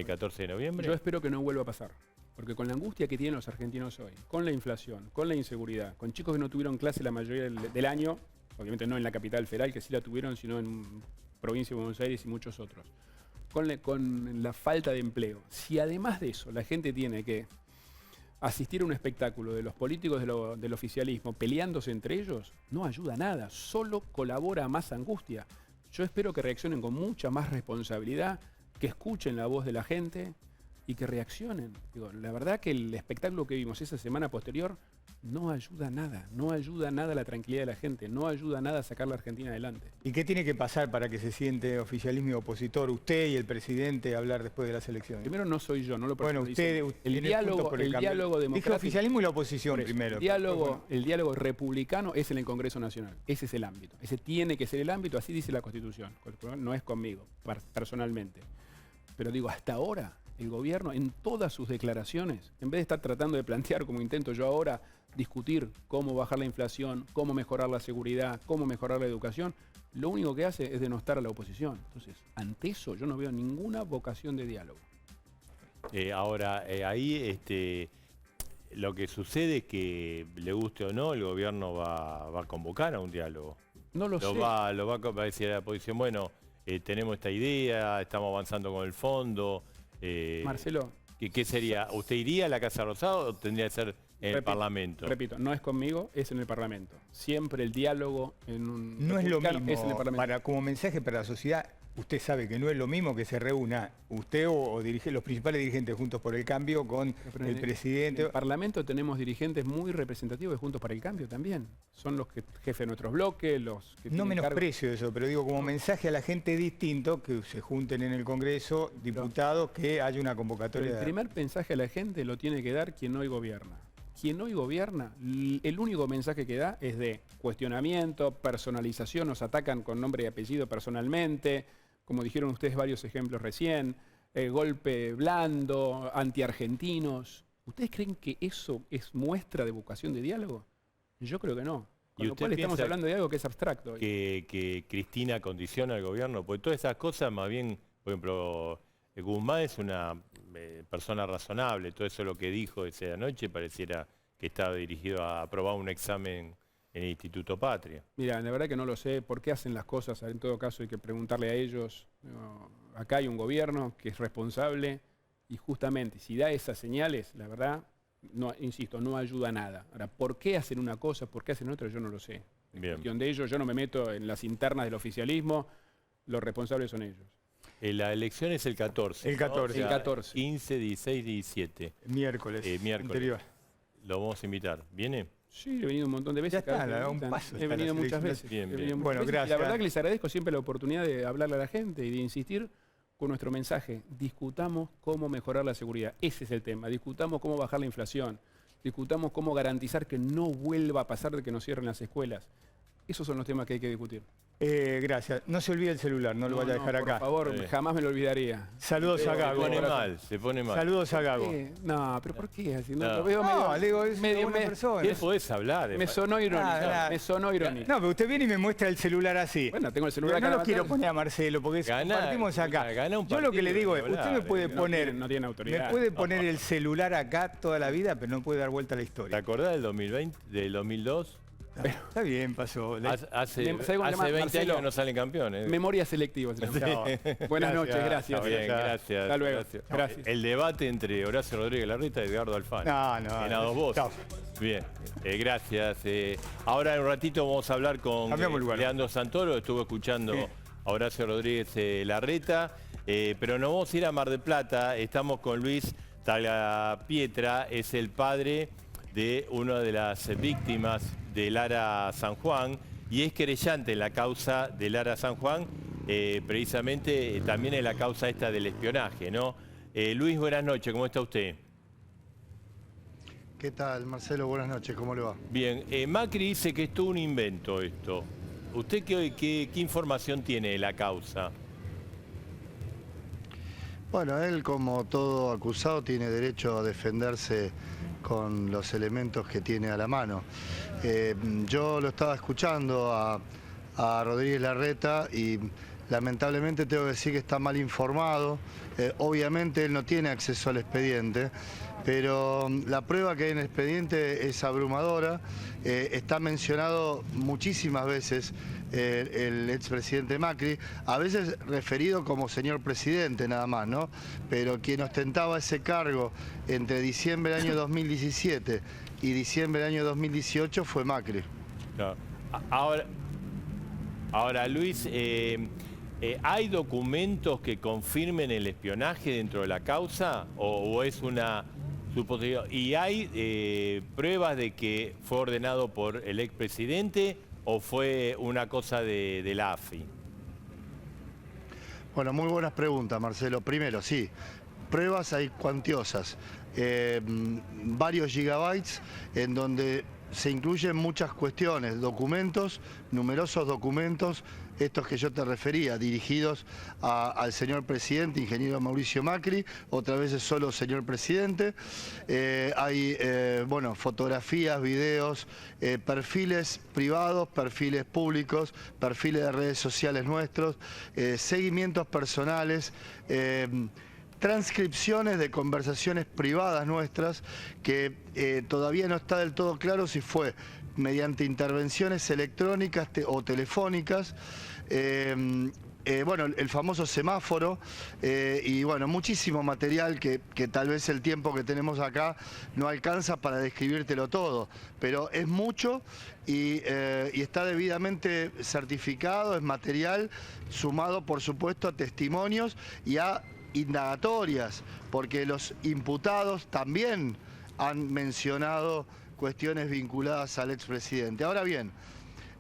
14 de noviembre? Yo espero que no vuelva a pasar. Porque con la angustia que tienen los argentinos hoy, con la inflación, con la inseguridad, con chicos que no tuvieron clase la mayoría del año, obviamente no en la capital federal, que sí la tuvieron, sino en provincia de Buenos Aires y muchos otros, con la falta de empleo. Si además de eso la gente tiene que asistir a un espectáculo de los políticos del oficialismo peleándose entre ellos, no ayuda a nada, solo colabora a más angustia. Yo espero que reaccionen con mucha más responsabilidad, que escuchen la voz de la gente y que reaccionen. Digo, la verdad que el espectáculo que vimos esa semana posterior no ayuda a nada, no ayuda a nada a la tranquilidad de la gente, no ayuda a nada a sacar la Argentina adelante. ¿Y qué tiene que pasar para que se siente oficialismo y opositor, usted y el presidente, a hablar después de las elecciones? Primero no soy yo, no lo Bueno, personalizo. usted el tiene diálogo, Juntos por el el Cambio. diálogo Dije democrático. oficialismo y la oposición Por eso, primero. el diálogo republicano es en el Congreso Nacional. Ese es el ámbito. Ese tiene que ser el ámbito, así dice la Constitución. No es conmigo, personalmente. Pero digo, hasta ahora, el gobierno, en todas sus declaraciones, en vez de estar tratando de plantear, como intento yo ahora, discutir cómo bajar la inflación, cómo mejorar la seguridad, cómo mejorar la educación, lo único que hace es denostar a la oposición. Entonces, ante eso yo no veo ninguna vocación de diálogo. Ahí lo que sucede es que, le guste o no, el gobierno va a convocar a un diálogo. No lo sé. Va a decir a la oposición, bueno, tenemos esta idea, estamos avanzando con el fondo. Marcelo, ¿Qué sería? ¿Usted iría a la Casa Rosada o tendría que ser en el Parlamento? Repito, no es conmigo, es en el Parlamento. Siempre el diálogo en un No es lo republicano mismo, es en el Parlamento. como mensaje para la sociedad, usted sabe que no es lo mismo que se reúna usted o los principales dirigentes de Juntos por el Cambio con Pero el en presidente. el Parlamento tenemos dirigentes muy representativos de Juntos para el Cambio también. Son los jefes de nuestros bloques, los que No tienen cargo. menosprecio eso, pero digo como mensaje a la gente distinto, que se junten en el Congreso diputados, que haya una Pero convocatoria. el primer mensaje a la gente lo tiene que dar quien hoy gobierna. Quien hoy gobierna, el único mensaje que da es de cuestionamiento, personalización, nos atacan con nombre y apellido personalmente, como dijeron ustedes varios ejemplos recién, golpe blando, antiargentinos. ¿Ustedes creen que eso es muestra de vocación de diálogo? Yo creo que no. Con ¿Y lo usted cual estamos piensa hablando de algo que es abstracto hoy. Que Cristina condiciona al gobierno? Porque todas esas cosas, más bien, por ejemplo, Guzmán es una persona razonable. Todo eso lo que dijo esa noche pareciera que estaba dirigido a aprobar un examen en el Instituto Patria. Mira, la verdad que no lo sé. ¿Por qué hacen las cosas? En todo caso hay que preguntarle a ellos. No, acá hay un gobierno que es responsable y justamente si da esas señales, la verdad, no, insisto, no ayuda a nada. Ahora, ¿por qué hacen una cosa, por qué hacen otra? Yo no lo sé. En Bien. cuestión de ellos, yo no me meto en las internas del oficialismo. Los responsables son ellos. La elección es el 14. El 14. ¿no? O sea, El 14. 15, 16, 17. Miércoles. Miércoles. Anterior. Lo vamos a invitar. ¿Viene? Sí, he venido un montón de veces. Ya está, cada vez que me un invitan. paso He está venido las muchas elecciones. veces. Bien, He bien. venido muchas Bueno, veces. Y gracias. la verdad que les agradezco siempre la oportunidad de hablarle a la gente y de insistir con nuestro mensaje. Discutamos cómo mejorar la seguridad. Ese es el tema. Discutamos cómo bajar la inflación. Discutamos cómo garantizar que no vuelva a pasar de que nos cierren las escuelas. Esos son los temas que hay que discutir. Gracias. No se olvide el celular, no lo vaya a dejar acá. Por favor, jamás me lo olvidaría. Saludos a Gago. Se pone mal. Saludos a Gago. No, pero ¿por qué? Así, No. lo veo No, le digo, es una buena persona. ¿Qué podés hablar? me sonó irónico. Me sonó irónico. No, pero usted viene y me muestra el celular así. Bueno, tengo el celular Yo acá. no lo quiero poner a Marcelo porque compartimos acá. Yo lo que le digo es, usted me puede poner, No tiene autoridad. me puede poner el celular acá toda la vida, pero no puede dar vuelta a la ¿Te historia. acordás del 2020, del 2002? Está bien, pasó. Hace ¿Sabe cómo se llama? 20 Marcelo, años no salen campeones. Memoria selectiva. se llama. No. Buenas noches, gracias. Bien, gracias. Hasta luego. Gracias. El debate entre Horacio Rodríguez Larreta y Edgardo Alfano. No. En a dos voces. Chao. Bien, gracias. Ahora en un ratito vamos a hablar con Cambiamos lugar. Leandro Santoro. Estuve escuchando Sí. a Horacio Rodríguez Larreta. Pero nos vamos a ir a Mar del Plata. Estamos con Luis Tagliapietra. Es el padre de una de las víctimas de Lara San Juan y es querellante en la causa de Lara San Juan, precisamente también en la causa esta del espionaje, ¿no? Luis, buenas noches, ¿cómo está usted? ¿Qué tal, Marcelo? Buenas noches, ¿cómo le va? Bien, Macri dice que es todo un invento esto. ¿Usted qué información tiene de la causa? Bueno, él, como todo acusado, tiene derecho a defenderse con los elementos que tiene a la mano. Yo lo estaba escuchando a Rodríguez Larreta y lamentablemente tengo que decir que está mal informado. Obviamente él no tiene acceso al expediente, pero la prueba que hay en el expediente es abrumadora. Está mencionado muchísimas veces el expresidente Macri, a veces referido como señor presidente nada más, ¿no? Pero quien ostentaba ese cargo entre diciembre del año 2017 y diciembre del año 2018 fue Macri. No. Ahora Luis, ¿hay documentos que confirmen el espionaje dentro de la causa o es una suposición? ¿Y hay pruebas de que fue ordenado por el expresidente o fue una cosa de la AFI? Bueno, muy buenas preguntas, Marcelo. Primero, sí, pruebas hay cuantiosas. Varios gigabytes en donde se incluyen muchas cuestiones, documentos, numerosos documentos, estos que yo te refería, dirigidos al señor presidente, ingeniero Mauricio Macri, otra vez es solo señor presidente. Hay bueno, fotografías, videos, perfiles privados, perfiles públicos, perfiles de redes sociales nuestros, seguimientos personales, transcripciones de conversaciones privadas nuestras que todavía no está del todo claro si fue mediante intervenciones electrónicas o telefónicas, bueno, el famoso semáforo y bueno, muchísimo material que tal vez el tiempo que tenemos acá no alcanza para describírtelo todo, pero es mucho y está debidamente certificado, es material sumado por supuesto a testimonios y a indagatorias, porque los imputados también han mencionado cuestiones vinculadas al expresidente. Ahora bien,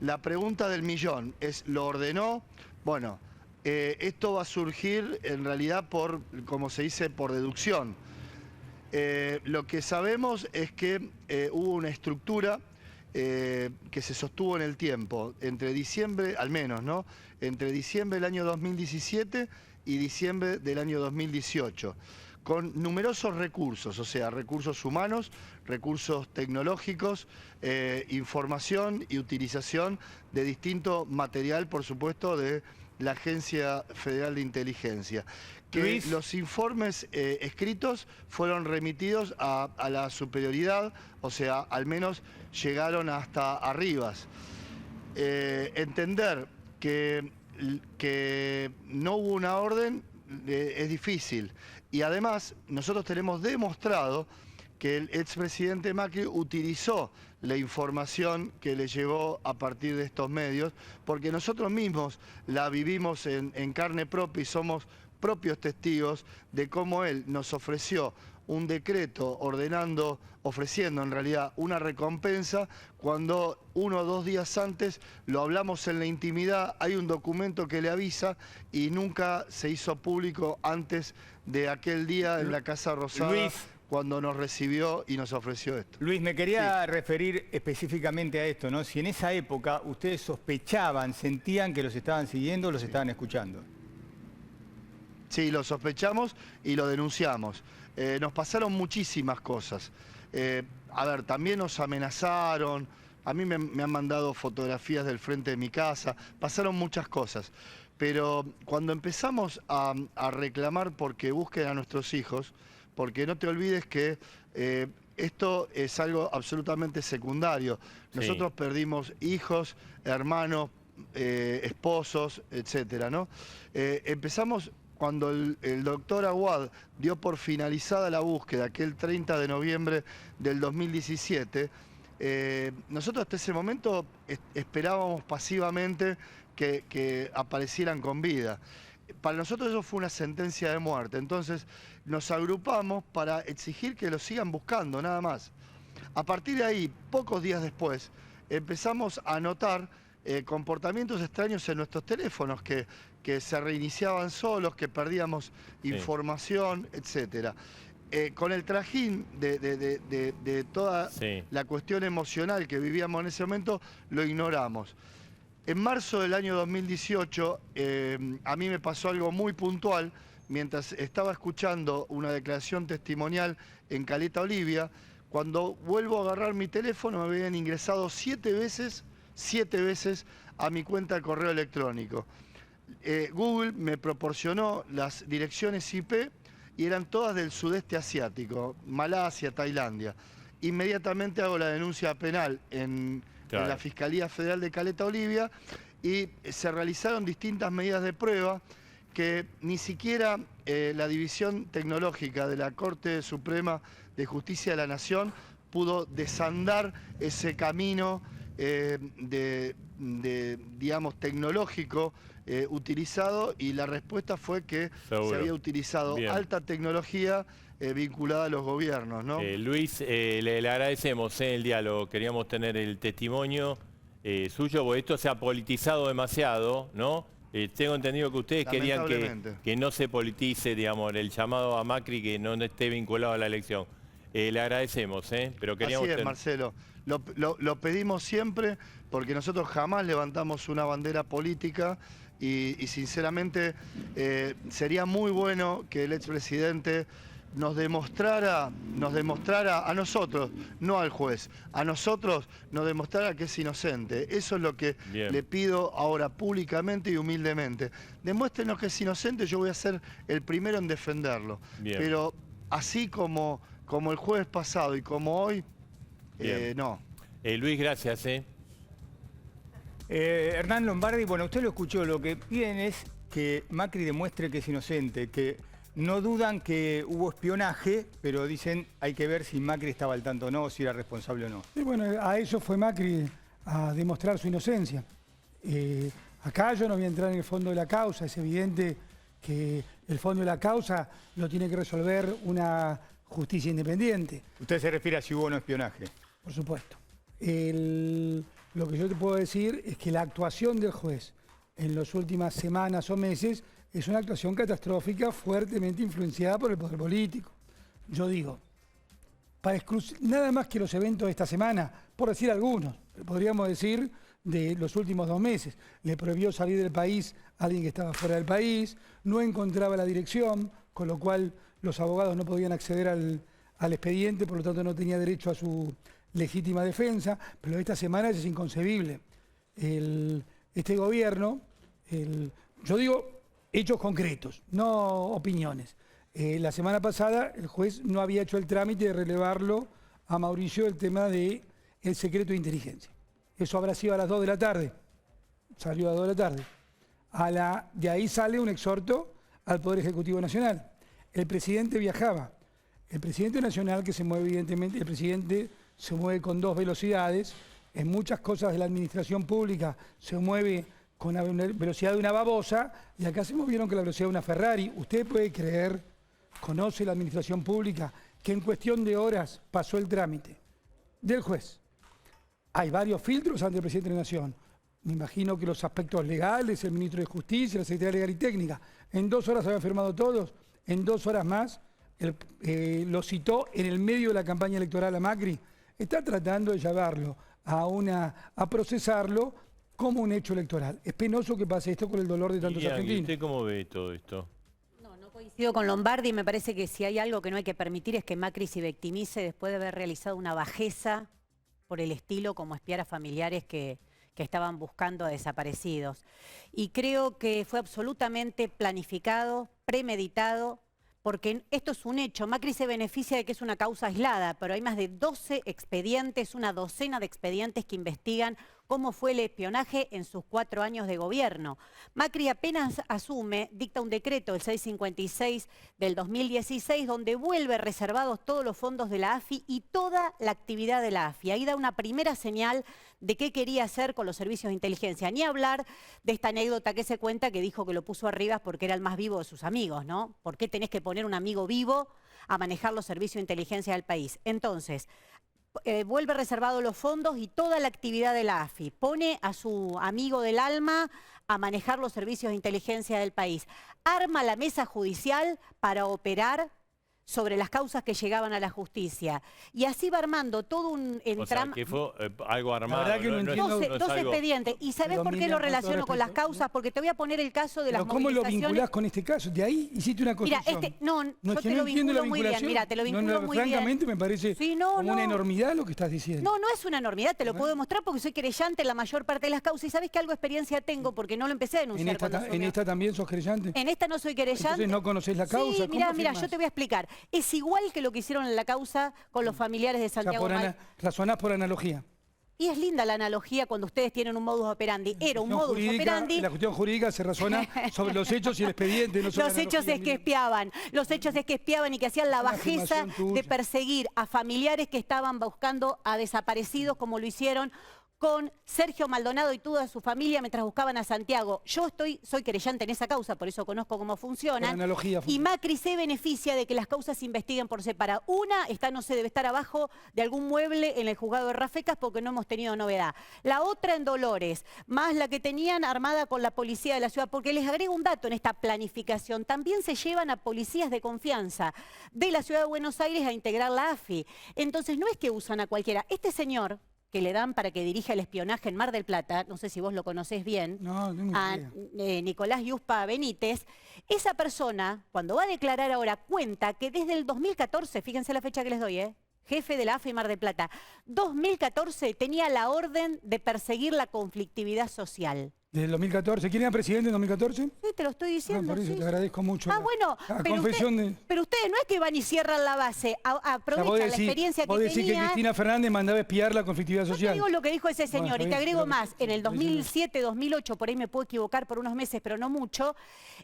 la pregunta del millón es, ¿lo ordenó? Bueno, esto va a surgir en realidad por, como se dice, por deducción. Lo que sabemos es que hubo una estructura que se sostuvo en el tiempo, entre diciembre, al menos, ¿no? Entre diciembre del año 2017 y diciembre del año 2018, con numerosos recursos, o sea, recursos humanos, recursos tecnológicos, información y utilización de distinto material, por supuesto, de la Agencia Federal de Inteligencia. Que Luis, los informes escritos fueron remitidos a la superioridad, o sea, al menos llegaron hasta Arribas. Entender que no hubo una orden es difícil. Y además, nosotros tenemos demostrado que el expresidente Macri utilizó la información que le llegó a partir de estos medios, porque nosotros mismos la vivimos en carne propia y somos propios testigos de cómo él nos ofreció un decreto ofreciendo en realidad una recompensa cuando 1 o 2 días antes lo hablamos en la intimidad, hay un documento que le avisa y nunca se hizo público antes de aquel día en la Casa Rosada, Luis, cuando nos recibió y nos ofreció esto. Luis, me quería referir específicamente a esto, ¿no? Si en esa época ustedes sospechaban, sentían que los estaban siguiendo o los estaban escuchando. Sí, lo sospechamos y lo denunciamos. Nos pasaron muchísimas cosas. A ver, también nos amenazaron, a mí me han mandado fotografías del frente de mi casa, pasaron muchas cosas. Pero cuando empezamos a reclamar porque busquen a nuestros hijos, porque no te olvides que esto es algo absolutamente secundario. Nosotros perdimos hijos, hermanos, esposos, etcétera, ¿no? Empezamos cuando el doctor Aguad dio por finalizada la búsqueda, aquel 30 de noviembre del 2017, nosotros hasta ese momento esperábamos pasivamente que aparecieran con vida. Para nosotros eso fue una sentencia de muerte, entonces nos agrupamos para exigir que lo sigan buscando, nada más. A partir de ahí, pocos días después, empezamos a notar comportamientos extraños en nuestros teléfonos, que se reiniciaban solos, que perdíamos información, etc. Con el trajín de toda la cuestión emocional que vivíamos en ese momento, lo ignoramos. En marzo del año 2018, a mí me pasó algo muy puntual, mientras estaba escuchando una declaración testimonial en Caleta Olivia. Cuando vuelvo a agarrar mi teléfono, me habían ingresado 7 veces a mi cuenta de correo electrónico. Google me proporcionó las direcciones IP y eran todas del sudeste asiático, Malasia, Tailandia. Inmediatamente hago la denuncia penal en la Fiscalía Federal de Caleta Olivia y se realizaron distintas medidas de prueba que ni siquiera la División Tecnológica de la Corte Suprema de Justicia de la Nación pudo desandar ese camino digamos, tecnológico utilizado, y la respuesta fue que se había utilizado alta tecnología vinculada a los gobiernos, ¿no? Luis, le agradecemos el diálogo, queríamos tener el testimonio suyo, porque esto se ha politizado demasiado, ¿no? Tengo entendido que ustedes querían que no se politice, digamos, el llamado a Macri, que no esté vinculado a la elección. Le agradecemos, pero queríamos... Así es, Marcelo. Lo pedimos siempre porque nosotros jamás levantamos una bandera política y sinceramente sería muy bueno que el expresidente nos demostrara a nosotros, no al juez, a nosotros nos demostrara que es inocente. Eso es lo que le pido ahora públicamente y humildemente. Demuéstrenos que es inocente, yo voy a ser el primero en defenderlo. Pero así como el jueves pasado y como hoy, no. Luis, gracias. Hernán Lombardi, bueno, usted lo escuchó, lo que piden es que Macri demuestre que es inocente, que no dudan que hubo espionaje, pero dicen hay que ver si Macri estaba al tanto o no, si era responsable o no. Y bueno, a eso fue Macri, a demostrar su inocencia. Acá yo no voy a entrar en el fondo de la causa, es evidente que el fondo de la causa lo tiene que resolver una justicia independiente. ¿Usted se refiere a si hubo o no espionaje? Por supuesto. Lo que yo te puedo decir es que la actuación del juez en las últimas semanas o meses es una actuación catastrófica fuertemente influenciada por el poder político. Yo digo, nada más que los eventos de esta semana, por decir algunos, podríamos decir de los últimos 2 meses, le prohibió salir del país a alguien que estaba fuera del país, no encontraba la dirección, con lo cual los abogados no podían acceder al expediente, por lo tanto no tenía derecho a su legítima defensa, pero esta semana es inconcebible. Este gobierno, yo digo hechos concretos, no opiniones. La semana pasada el juez no había hecho el trámite de relevarlo a Mauricio el tema del secreto de inteligencia. Eso habrá sido a las 2 de la tarde, salió a las 2 de la tarde. De ahí sale un exhorto al Poder Ejecutivo Nacional. El presidente viajaba. El presidente nacional, que se mueve evidentemente, el presidente se mueve con 2 velocidades, en muchas cosas de la administración pública se mueve con la velocidad de una babosa, y acá se movieron con la velocidad de una Ferrari. Usted puede creer, conoce la administración pública, que en cuestión de horas pasó el trámite del juez. Hay varios filtros ante el presidente de la Nación. Me imagino que los aspectos legales, el ministro de Justicia, la Secretaría Legal y Técnica, en 2 horas habían firmado todos, en 2 horas más lo citó en el medio de la campaña electoral a Macri, está tratando de llevarlo a procesarlo como un hecho electoral. Es penoso que pase esto con el dolor de tantos Miriam, ¿y argentinos. usted cómo ve todo esto? No coincido con Lombardi. Me parece que si hay algo que no hay que permitir es que Macri se victimice después de haber realizado una bajeza por el estilo como espiar a familiares que estaban buscando a desaparecidos. Y creo que fue absolutamente planificado, premeditado, porque esto es un hecho. Macri se beneficia de que es una causa aislada, pero hay más de 12 expedientes, una docena de expedientes que investigan cómo fue el espionaje en sus 4 años de gobierno. Macri apenas asume, dicta un decreto, el 656 del 2016, donde vuelve reservados todos los fondos de la AFI y toda la actividad de la AFI. Ahí da una primera señal de qué quería hacer con los servicios de inteligencia. Ni hablar de esta anécdota que se cuenta que dijo que lo puso arriba porque era el más vivo de sus amigos, ¿no? ¿Por qué tenés que poner un amigo vivo a manejar los servicios de inteligencia del país? Entonces, vuelve reservado los fondos y toda la actividad de la AFI. Pone a su amigo del alma a manejar los servicios de inteligencia del país. Arma la mesa judicial para operar sobre las causas que llegaban a la justicia. Y así va armando todo un O sea, que fue algo armado. verdad que no entiendo. es 12 algo- expedientes. ¿Y sabés Pero por qué mira, lo con todo relaciono con las respeto, causas? Porque te voy a poner el caso de las Pero ¿cómo lo movilizaciones. vinculás con este caso? De ahí hiciste una Mira, construcción. no, No, yo es que te no lo entiendo la vinculo muy bien. vinculación. Mira, te lo vinculo muy bien. Francamente me parece Sí, no, como una no. enormidad lo que estás diciendo. No, no es una enormidad, te lo puedo demostrar porque soy querellante en la mayor parte de las causas. Y sabes que algo de experiencia tengo porque no lo empecé a denunciar. ¿En esta también sos creyente? En esta no soy querellante. Entonces no conocés la causa. Sí, ¿Cómo mira, afirmás? yo te voy a explicar. Es igual que lo que hicieron en la causa con los familiares de O sea, Santiago Mal. razonás por analogía. Y es linda la analogía cuando ustedes tienen un modus operandi. Era un modus operandi. La cuestión jurídica se razona sobre los hechos y el expediente. No sobre Los la hechos es que analogía. espiaban. Los hechos es que espiaban y que hacían la Una bajeza afirmación de tuya. perseguir a familiares que estaban buscando a desaparecidos, como lo hicieron con Sergio Maldonado y toda su familia mientras buscaban a Santiago. Yo soy querellante en esa causa, por eso conozco cómo funcionan. Por analogía Y funciona. Macri se beneficia de que las causas se investiguen por separado. Una, no sé, debe estar abajo de algún mueble en el juzgado de Rafecas porque no hemos tenido novedad. La otra en Dolores, más la que tenían armada con la policía de la ciudad, porque les agrego un dato en esta planificación. También se llevan a policías de confianza de la ciudad de Buenos Aires a integrar la AFI. Entonces no es que usan a cualquiera. Este señor que le dan para que dirija el espionaje en Mar del Plata, no sé si vos lo conocés bien, No, tengo a idea. Nicolás Yuspa Benítez, esa persona, cuando va a declarar ahora, cuenta que desde el 2014, fíjense la fecha que les doy, jefe de la AFI Mar del Plata, 2014 tenía la orden de perseguir la conflictividad social. Desde el 2014. ¿Quién era presidente en 2014? Sí, te lo estoy diciendo. por eso sí, te agradezco mucho. bueno, la pero, confesión pero ustedes no es que van y cierran la base, aprovechan la experiencia vos que decís que tenía. Cristina Fernández mandaba espiar la conflictividad Yo te social. digo lo que dijo ese señor Bueno, y te está bien, agrego lo que- más. En el 2007, 2008, por ahí me puedo equivocar por unos meses, pero no mucho,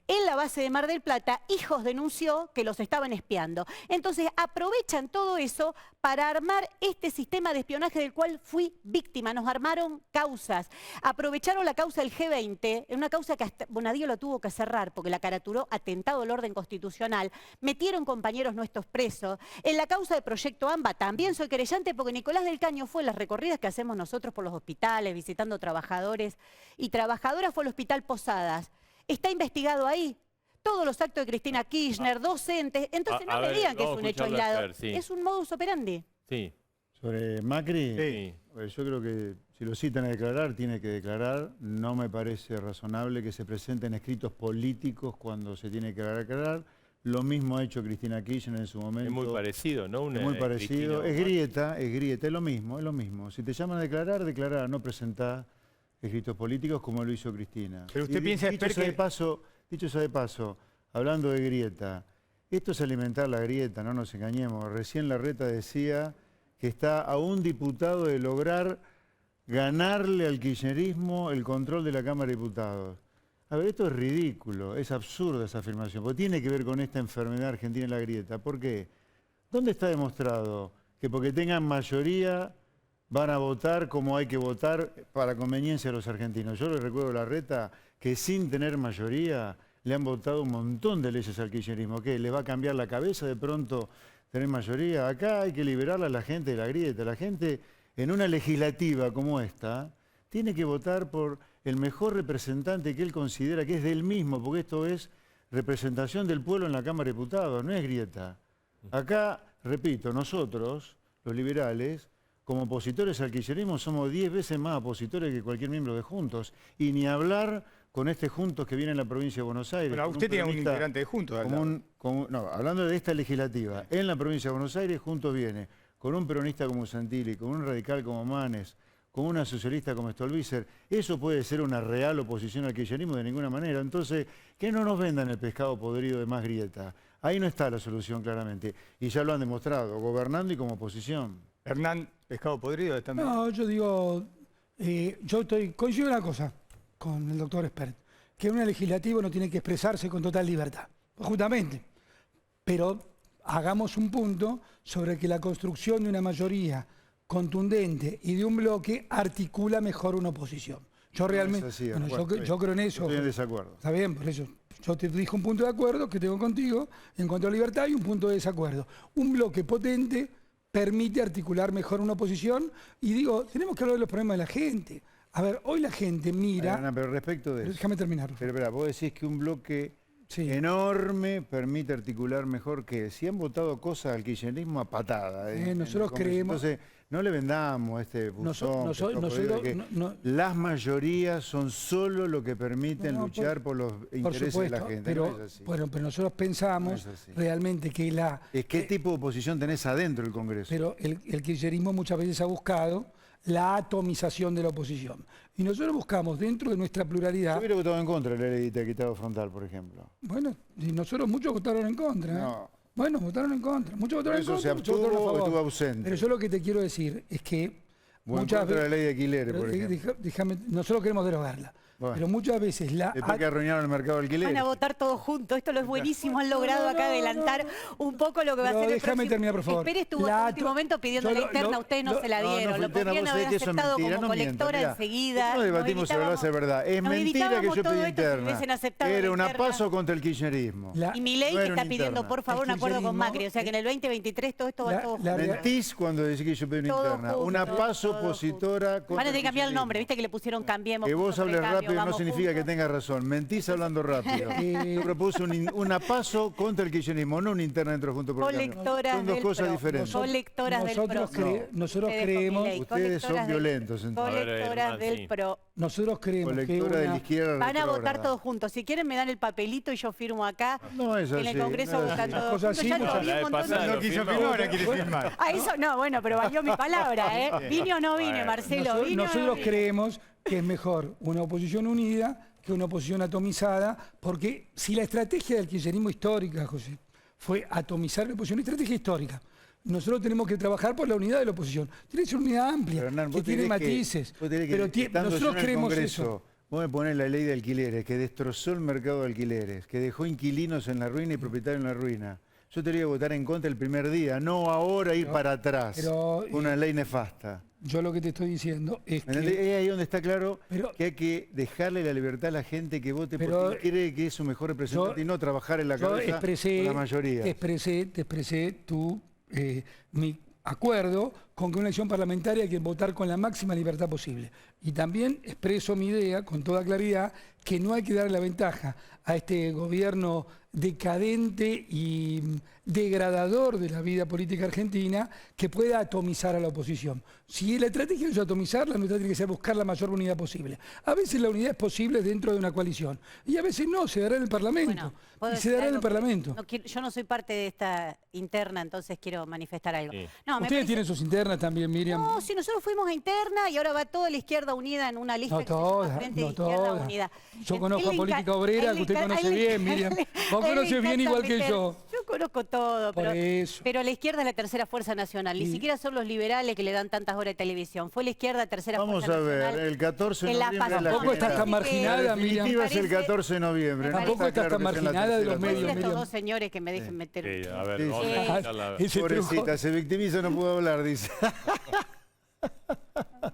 en la base de Mar del Plata, Hijos denunció que los estaban espiando. Entonces aprovechan todo eso para armar este sistema de espionaje del cual fui víctima. Nos armaron causas. Aprovecharon la causa del G20, en una causa que hasta Bonadío lo tuvo que cerrar porque la caraturó atentado al orden constitucional. Metieron compañeros nuestros presos. En la causa del Proyecto AMBA también soy querellante porque Nicolás del Caño fue en las recorridas que hacemos nosotros por los hospitales, visitando trabajadores y trabajadoras, fue el Hospital Posadas. Está investigado ahí. Todos los actos de Cristina Kirchner, docentes. Entonces A no me ver, digan que es vamos un a hecho escucharlo a aislado. Fer, sí. Es un modus operandi. Sí. Sobre Macri, Sí. yo creo que si lo citan a declarar, tiene que declarar. No me parece razonable que se presenten escritos políticos cuando se tiene que declarar. Lo mismo ha hecho Cristina Kirchner en su momento. Es muy parecido, ¿no? Es muy parecido. Es grieta, es lo mismo, es lo mismo. Si te llaman a declarar, declarar, no presentás escritos políticos como lo hizo Cristina. Pero usted piensa, dicho Esper, dicho sea de paso, hablando de grieta, esto es alimentar la grieta, no nos engañemos. Recién Larreta decía que está a un diputado de lograr ganarle al kirchnerismo el control de la Cámara de Diputados. A ver, esto es ridículo, es absurda esa afirmación, porque tiene que ver con esta enfermedad argentina en la grieta. ¿Por qué? ¿Dónde está demostrado que porque tengan mayoría van a votar como hay que votar para conveniencia de los argentinos? Yo les recuerdo a Larreta que sin tener mayoría le han votado un montón de leyes al kirchnerismo. ¿Qué? ¿Les va a cambiar la cabeza de pronto tener mayoría? Acá hay que liberarla a la gente de la grieta. La gente en una legislativa como esta tiene que votar por el mejor representante que él considera que es del mismo, porque esto es representación del pueblo en la Cámara de Diputados, no es grieta. Acá, repito, nosotros, los liberales, como opositores al kirchnerismo, somos 10 veces más opositores que cualquier miembro de Juntos. Y ni hablar con este Juntos que viene en la provincia de Buenos Aires. Bueno, usted tiene un integrante de Juntos. al lado. No, hablando de esta legislativa, en la provincia de Buenos Aires, Juntos viene con un peronista como Santilli, con un radical como Manes, con una socialista como Stolbizer. Eso puede ser una real oposición al kirchnerismo de ninguna manera. Entonces, que no nos vendan el pescado podrido de más grieta. Ahí no está la solución claramente. Y ya lo han demostrado, gobernando y como oposición. Hernán, pescado podrido también. No, yo digo, coincido en una cosa con el doctor Espert, que un legislativo no tiene que expresarse con total libertad, justamente. Pero hagamos un punto sobre que la construcción de una mayoría contundente y de un bloque articula mejor una oposición. Yo realmente, yo creo en eso. Estoy en desacuerdo. Está bien, por eso. Yo te dije un punto de acuerdo que tengo contigo en cuanto a libertad y un punto de desacuerdo. Un bloque potente permite articular mejor una oposición y digo, tenemos que hablar de los problemas de la gente. A ver, hoy la gente mira... Ana, pero respecto de eso... Déjame terminar. Pero espera, vos decís que un bloque enorme permite articular mejor que... Si han votado cosas al kirchnerismo a patada. Nosotros creemos... Entonces, no le vendamos este buzón, las mayorías son solo lo que permiten luchar por los intereses de la gente. Pero, no es así. Bueno, pero nosotros pensamos realmente que la... ¿Qué tipo de oposición tenés adentro del Congreso? Pero el kirchnerismo muchas veces ha buscado la atomización de la oposición. Y nosotros buscamos dentro de nuestra pluralidad... Yo hubiera votado en contra de la ley de equitado frontal, por ejemplo. Bueno, y nosotros muchos votaron en contra. No. Bueno, votaron en contra. Muchos votaron en contra, muchos votaron votaron a favor. Estuvo ausente. Pero yo lo que te quiero decir es que... Muchas veces la ley de alquileres, por ejemplo. Nosotros queremos derogarla. Bueno, pero muchas veces después que arruinaron el mercado de alquiler. Van a votar todos juntos. Esto lo es buenísimo. Han logrado acá adelantar un poco lo que va a ser el déjame terminar, por favor. Pérez estuvo hasta el último momento pidiendo la interna. Ustedes no se la dieron. Lo podrían haber aceptado como colectora enseguida. No debatimos sobre la base de verdad. Es mentira que yo pedí interna. Era una paso contra el kirchnerismo. Y Milei que está pidiendo, por favor, un acuerdo con Macri. O sea que en el 2023 todo esto va todo junto. Mentís cuando decís que yo pedí una interna. Una paso opositora contra van a tener que cambiar el nombre. Viste que le pusieron Cambiemos. Que vos hables rápido no significa que tenga razón, mentís hablando rápido. Yo propuse una paso contra el kirchnerismo, no una interna dentro Juntos por el Cambio. Son dos cosas diferentes. Colectoras del PRO. Nosotros creemos... Ustedes son violentos. Colectoras del PRO. Nosotros creemos que de la izquierda van a votar todos juntos. Si quieren me dan el papelito y yo firmo acá en el Congreso votando todos juntos. Ya lo vi un montón de... No quiso firmar, ahora quiere firmar. Eso no, bueno, pero valió mi palabra, ¿eh? Vine o no vine, Marcelo, vine o no Nosotros vine. creemos que es mejor una oposición unida que una oposición atomizada, porque si la estrategia del kirchnerismo histórica, José, fue atomizar la oposición, estrategia histórica. Nosotros tenemos que trabajar por la unidad de la oposición. Tiene que ser una unidad amplia, que tiene matices. Pero nosotros creemos eso. Vos me ponés la ley de alquileres, que destrozó el mercado de alquileres, que dejó inquilinos en la ruina y propietarios en la ruina. Yo tendría que votar en contra el primer día, no ahora ir para atrás. Una ley nefasta. Yo lo que te estoy diciendo es que... Es ahí donde está claro que hay que dejarle la libertad a la gente que vote porque cree que es su mejor representante y no trabajar en la cabeza de la mayoría. Te expresé mi acuerdo con que una elección parlamentaria hay que votar con la máxima libertad posible. Y también expreso mi idea con toda claridad que no hay que darle la ventaja a este gobierno decadente y degradador de la vida política argentina que pueda atomizar a la oposición. Si la estrategia es atomizarla, nuestra tiene que ser buscar la mayor unidad posible. A veces la unidad es posible dentro de una coalición y a veces no, se dará en el Parlamento. Bueno, y se dará en el Parlamento. Yo no soy parte de esta interna, entonces quiero manifestar algo. Sí. No, Ustedes tienen sus internas también, Miriam. No, si nosotros fuimos a interna y ahora va toda la izquierda unida en una lista No que se llama todas, Frente no de Izquierda todas. Unida. Yo conozco a Política Obrera, que usted conoce bien, Miriam. Vos conoces bien igual que yo. Yo conozco todo, pero la izquierda es la tercera fuerza nacional. Ni siquiera son los liberales que le dan tantas horas de televisión. Fue la izquierda tercera fuerza nacional. Vamos a ver, el 14 de noviembre es la Tampoco estás tan marginada, Miriam. La definitiva es el 14 de noviembre. Tampoco estás tan marginada de los medios, Estos Miriam. dos señores que me dejen meter. Sí, a ver, vamos a escuchar la... Pobrecita, se victimiza, no puedo hablar, dice.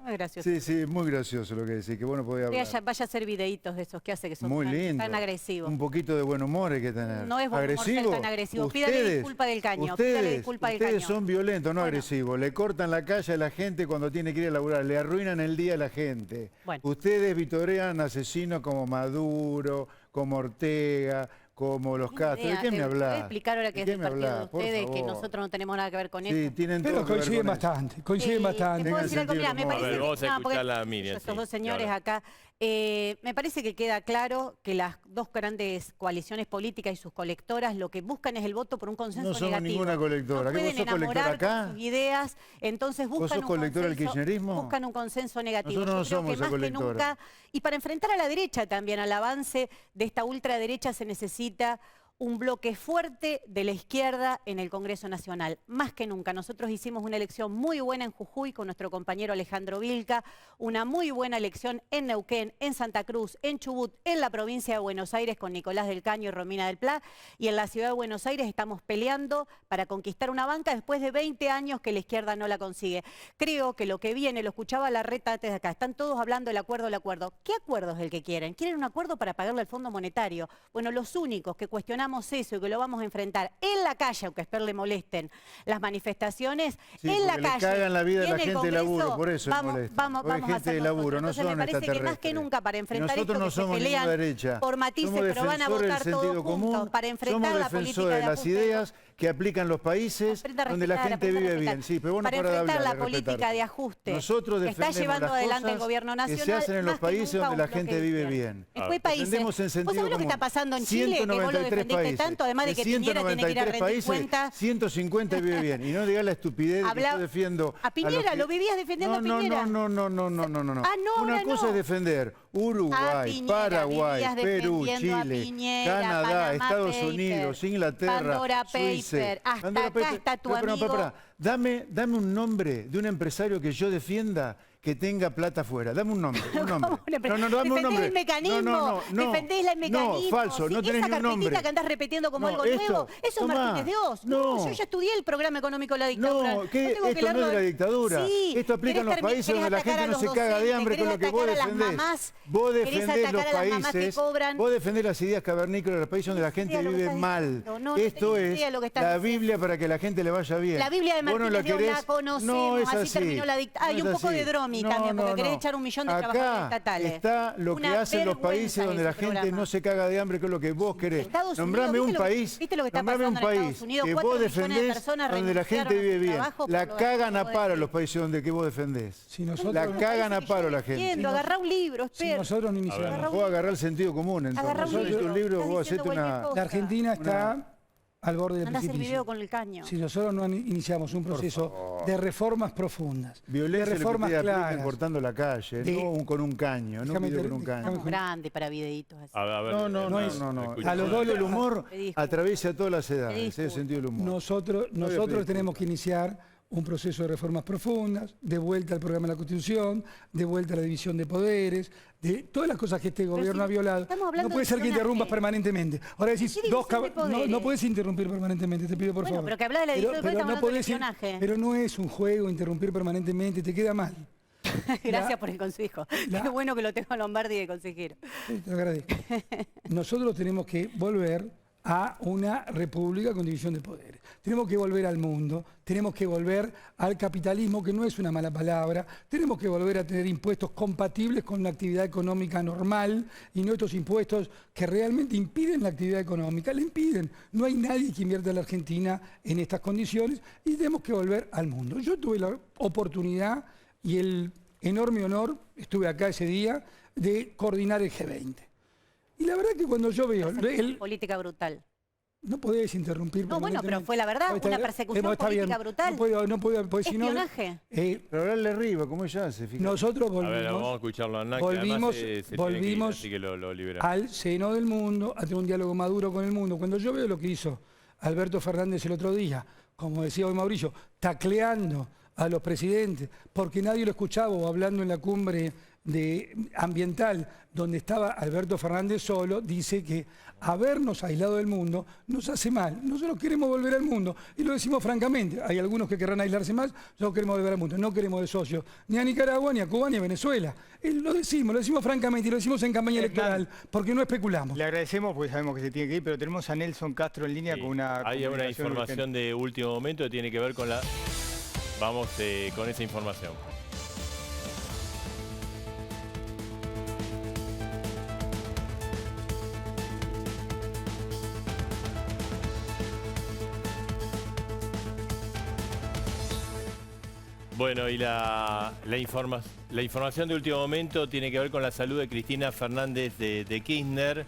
Muy gracioso. Sí, muy gracioso lo que decís, que bueno podía hablar. Vaya a hacer videitos de esos que hace que son Muy lindo. tan agresivos. Un poquito de buen humor hay que tener. No es buen humor ser tan agresivo. Pídale disculpa del caño. Ustedes son violentos, no agresivos. Le cortan la calle a la gente cuando tiene que ir a laburar. Le arruinan el día a la gente. Bueno. Ustedes vitorean asesinos como Maduro, como Ortega, como los Ni Castro. ¿De idea, qué me te voy a hablas? explicar ahora que es del partido de Por ustedes, que favor. nosotros no tenemos nada que ver con Sí, eso. tienen todo Pero que ver coinciden con eso. bastante, coinciden ¿Te bastante. puedo Tenga decir algo? Mirá, sentido me común. parece A ver, que, vamos a no, porque escucharla a Miriam, estos sí. dos señores Ahora. acá, me parece que queda claro que las dos grandes coaliciones políticas y sus colectoras lo que buscan es el voto por un consenso No somos negativo. ninguna colectora. No ¿Qué, vos pueden sos colectora enamorar acá? con sus ideas, entonces buscan sos un colectora del consenso, kirchnerismo? buscan un consenso negativo. Nosotros no Yo creo somos que esa más que colectora. nunca, y para enfrentar a la derecha también, al avance de esta ultraderecha, se necesita un bloque fuerte de la izquierda en el Congreso Nacional. Más que nunca. Nosotros hicimos una elección muy buena en Jujuy con nuestro compañero Alejandro Vilca, una muy buena elección en Neuquén, en Santa Cruz, en Chubut, en la provincia de Buenos Aires con Nicolás del Caño y Romina del Pla, y en la ciudad de Buenos Aires estamos peleando para conquistar una banca después de 20 años que la izquierda no la consigue. Creo que lo que viene, lo escuchaba Larreta antes de acá, están todos hablando del acuerdo, el acuerdo. ¿Qué acuerdo es el que quieren? ¿Quieren un acuerdo para pagarle al Fondo Monetario? Bueno, los únicos que cuestionamos eso y que lo vamos a enfrentar en la calle, aunque a Esper le molesten las manifestaciones, Sí, en la porque calle. le cagan la vida y a la en el gente de Congreso, laburo, por eso vamos, molesta. vamos, Porque vamos a gente hacer de laburo, nosotros. no Entonces son me parece que más que extraterrestres. nunca para Y enfrentar nosotros esto no que se somos ninguna pelean derecha. por matices, Somos pero van a defensores votar del todos sentido juntos común, para enfrentar somos la política defensores de las ajuste. ideas que aplican los países Aprenda a donde la respetar, gente aprenda a vive respetar. bien. Sí, pero vos no Para parás de enfrentar hablar, la de política respetarte. de ajuste Nosotros que está defendemos llevando las adelante el cosas gobierno nacional, que se hacen en los más que países nunca donde un la bloque gente de vive izquierda. bien. Después países. Defendemos en ¿Vos sentido sabés lo que común. está pasando en Chile? Que vos lo 193 defendiste países. tanto, además de que Piñera tiene que ir a 193 rendir países, cuenta. 150 vive bien. Y no digas la estupidez de que Habla- yo defiendo a Piñera, los que- lo vivías defendiendo a Piñera. No. Ah, no, Una ahora cosa no. es defender A Uruguay, Piñera, Paraguay, vivías Perú, defendiendo a Chile, Piñera, Canadá, Panamá Estados Paper, Unidos, Inglaterra, Pandora Suiza. Paper, hasta Pandora acá Paper. está tu Pero, amigo. Dame un nombre de un empresario que yo defienda que tenga plata afuera. Dame un nombre. Un nombre. ¿Cómo le- dame un defendés nombre. el mecanismo, No. defendés el mecanismo. No, falso, Sí, no tenés esa ni un nombre. carpetita que andás repitiendo como No, algo esto, nuevo, eso es tomá. Martínez de Oz. No, yo ya estudié el programa económico de la dictadura. No, que tengo que esto no es de la leerlo. dictadura. Sí, Esto aplica en los querés países donde la atacar gente a no los se caga de docentes, hambre con querés lo que vos atacar a las defendés. mamás, Vos querés defendés los atacar a las mamás que países, cobran. vos defendés las ideas cavernícolas de los países donde la gente idea lo que vive estás mal. diciendo. No Esto tenés es idea lo que estás la diciendo. Biblia para que la gente le vaya bien. La Biblia de Vos no Martínez de Oz querés. la conocemos, No es así terminó la dictadura. Hay no un es poco de así. Dromi No, también, porque no, querés no. echar 1 millón de Acá trabajadores estatales. está lo que Una hacen los países vergüenza donde la ese gente programa. no se caga de hambre con lo que vos querés. Estados Nombrame Unidos, un país, ¿viste lo que está nombrame un pasando en país Estados Unidos? que 4 vos millones de defendés personas donde la gente renunciaron a vive su bien. trabajo por La lo cagan que a vos paro decís. los países donde que vos defendés. Si nosotros, La cagan a paro la gente. Entiendo, agarrá un libro, si espera. nosotros no A ver, iniciamos. no puedo agarrar el sentido común Agarrá entonces. un Yo libro. leíste un libro, Estás vos diciendo hacete una... cualquier cosa. La Argentina está al borde del Andá a hacer precipicio. video con el caño. Si nosotros no iniciamos un proceso de reformas profundas, Violencia de le reformas aplican claras, cortando la calle, de- no con un caño, no un Déjame video ter- con un caño. déjame- Muy grande para videitos así. A ver, No, no es- escucha. a los Todo dos el humor Te disculpo. atraviesa todas las edades, Te ese es el sentido del humor. nosotros voy a pedir tenemos que iniciar un proceso de reformas profundas, de vuelta al programa de la Constitución, de vuelta a la división de poderes, de todas las cosas que este gobierno si ha violado. estamos hablando No puede de ser que espionaje. interrumpas permanentemente. Ahora decís, ¿Qué división de poderes? no puedes interrumpir permanentemente, te pido por Bueno, favor. pero que habla de la división de poderes, estamos hablando del podés espionaje. pero no es un juego interrumpir permanentemente, te queda mal. Gracias por el consejo. la- Qué bueno que lo tengo a Lombardi de consejero. Sí, te lo agradezco. Nosotros tenemos que volver a una república con división de poderes. Tenemos que volver al mundo, tenemos que volver al capitalismo, que no es una mala palabra, tenemos que volver a tener impuestos compatibles con una actividad económica normal y no estos impuestos que realmente impiden la actividad económica, la impiden. No hay nadie que invierta en la Argentina en estas condiciones y tenemos que volver al mundo. Yo tuve la oportunidad y el enorme honor, estuve acá ese día, de coordinar el G20. Y la verdad que cuando yo veo... Política brutal. No podés interrumpir. No, bueno, pero permanentemente. fue la verdad, Está una bien, persecución está bien. política brutal. No puedo, porque si no... Espionaje. Pero hablarle arriba, ¿cómo ella hace? Fíjate. Nosotros A ver, vamos a volvimos escucharlo a Ana, que volvimos- además se tiene que ir, volvimos así que lo liberamos. al seno del mundo, a tener un diálogo maduro con el mundo. Cuando yo veo lo que hizo Alberto Fernández el otro día, como decía hoy Mauricio, tacleando a los presidentes, porque nadie lo escuchaba o hablando en la cumbre ambiental, donde estaba Alberto Fernández solo, dice que habernos aislado del mundo nos hace mal. Nosotros queremos volver al mundo y lo decimos francamente. Hay algunos que querrán aislarse más, nosotros queremos volver al mundo. No queremos de socios ni a Nicaragua, ni a Cuba, ni a Venezuela. Lo decimos francamente y lo decimos en campaña electoral, porque no especulamos. Le agradecemos porque sabemos que se tiene que ir, pero tenemos a Nelson Castro en línea Sí, con una hay una comunicación información urgente. de último momento que tiene que ver con la... Vamos con esa información. Bueno, y la información de último momento tiene que ver con la salud de Cristina Fernández de Kirchner.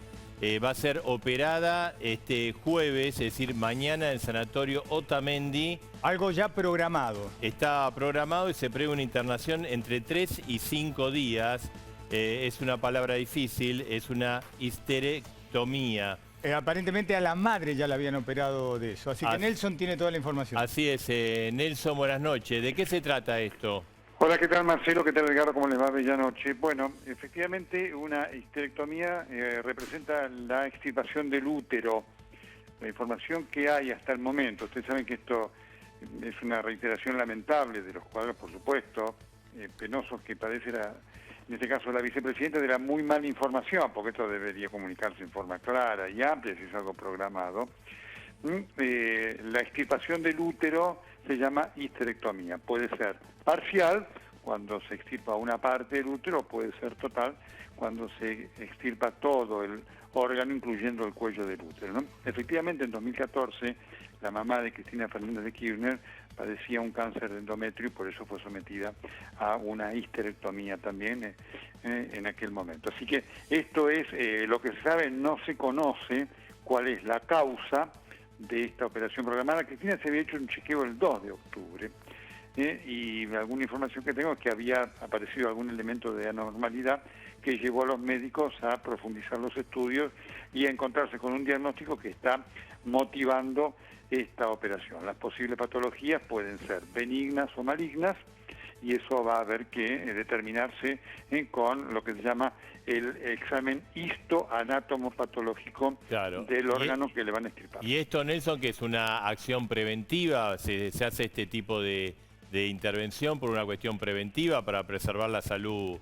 Va a ser operada este jueves, es decir, mañana en el sanatorio Otamendi. Algo ya programado. Está programado y se prevé una internación entre 3 y 5 días. Es una palabra difícil, es una histerectomía. Aparentemente a la madre ya la habían operado de eso. Así que Nelson tiene toda la información. Así es. Nelson, buenas noches. ¿De qué se trata esto? Hola, ¿qué tal Marcelo? ¿Qué tal Edgardo? ¿Cómo les va? Bella noche. Bueno, efectivamente una histerectomía representa la extirpación del útero. La información que hay hasta el momento, ustedes saben que esto es una reiteración lamentable de los cuadros, por supuesto, penosos que padece en este caso la vicepresidenta, de la muy mala información, porque esto debería comunicarse en forma clara y amplia si es algo programado. La extirpación del útero se llama histerectomía. Puede ser parcial, cuando se extirpa una parte del útero, puede ser total, cuando se extirpa todo el órgano, incluyendo el cuello del útero, ¿no? Efectivamente, en 2014, la mamá de Cristina Fernández de Kirchner padecía un cáncer de endometrio y por eso fue sometida a una histerectomía también en aquel momento. Así que esto es lo que se sabe. No se conoce cuál es la causa de esta operación programada. Cristina se había hecho un chequeo el 2 de octubre y alguna información que tengo es que había aparecido algún elemento de anormalidad que llevó a los médicos a profundizar los estudios y a encontrarse con un diagnóstico que está motivando esta operación. Las posibles patologías pueden ser benignas o malignas y eso va a haber que determinarse con lo que se llama el examen histoanatomopatológico del órgano que le van a extirpar. Y esto, Nelson, que es una acción preventiva, se hace este tipo de intervención por una cuestión preventiva para preservar la salud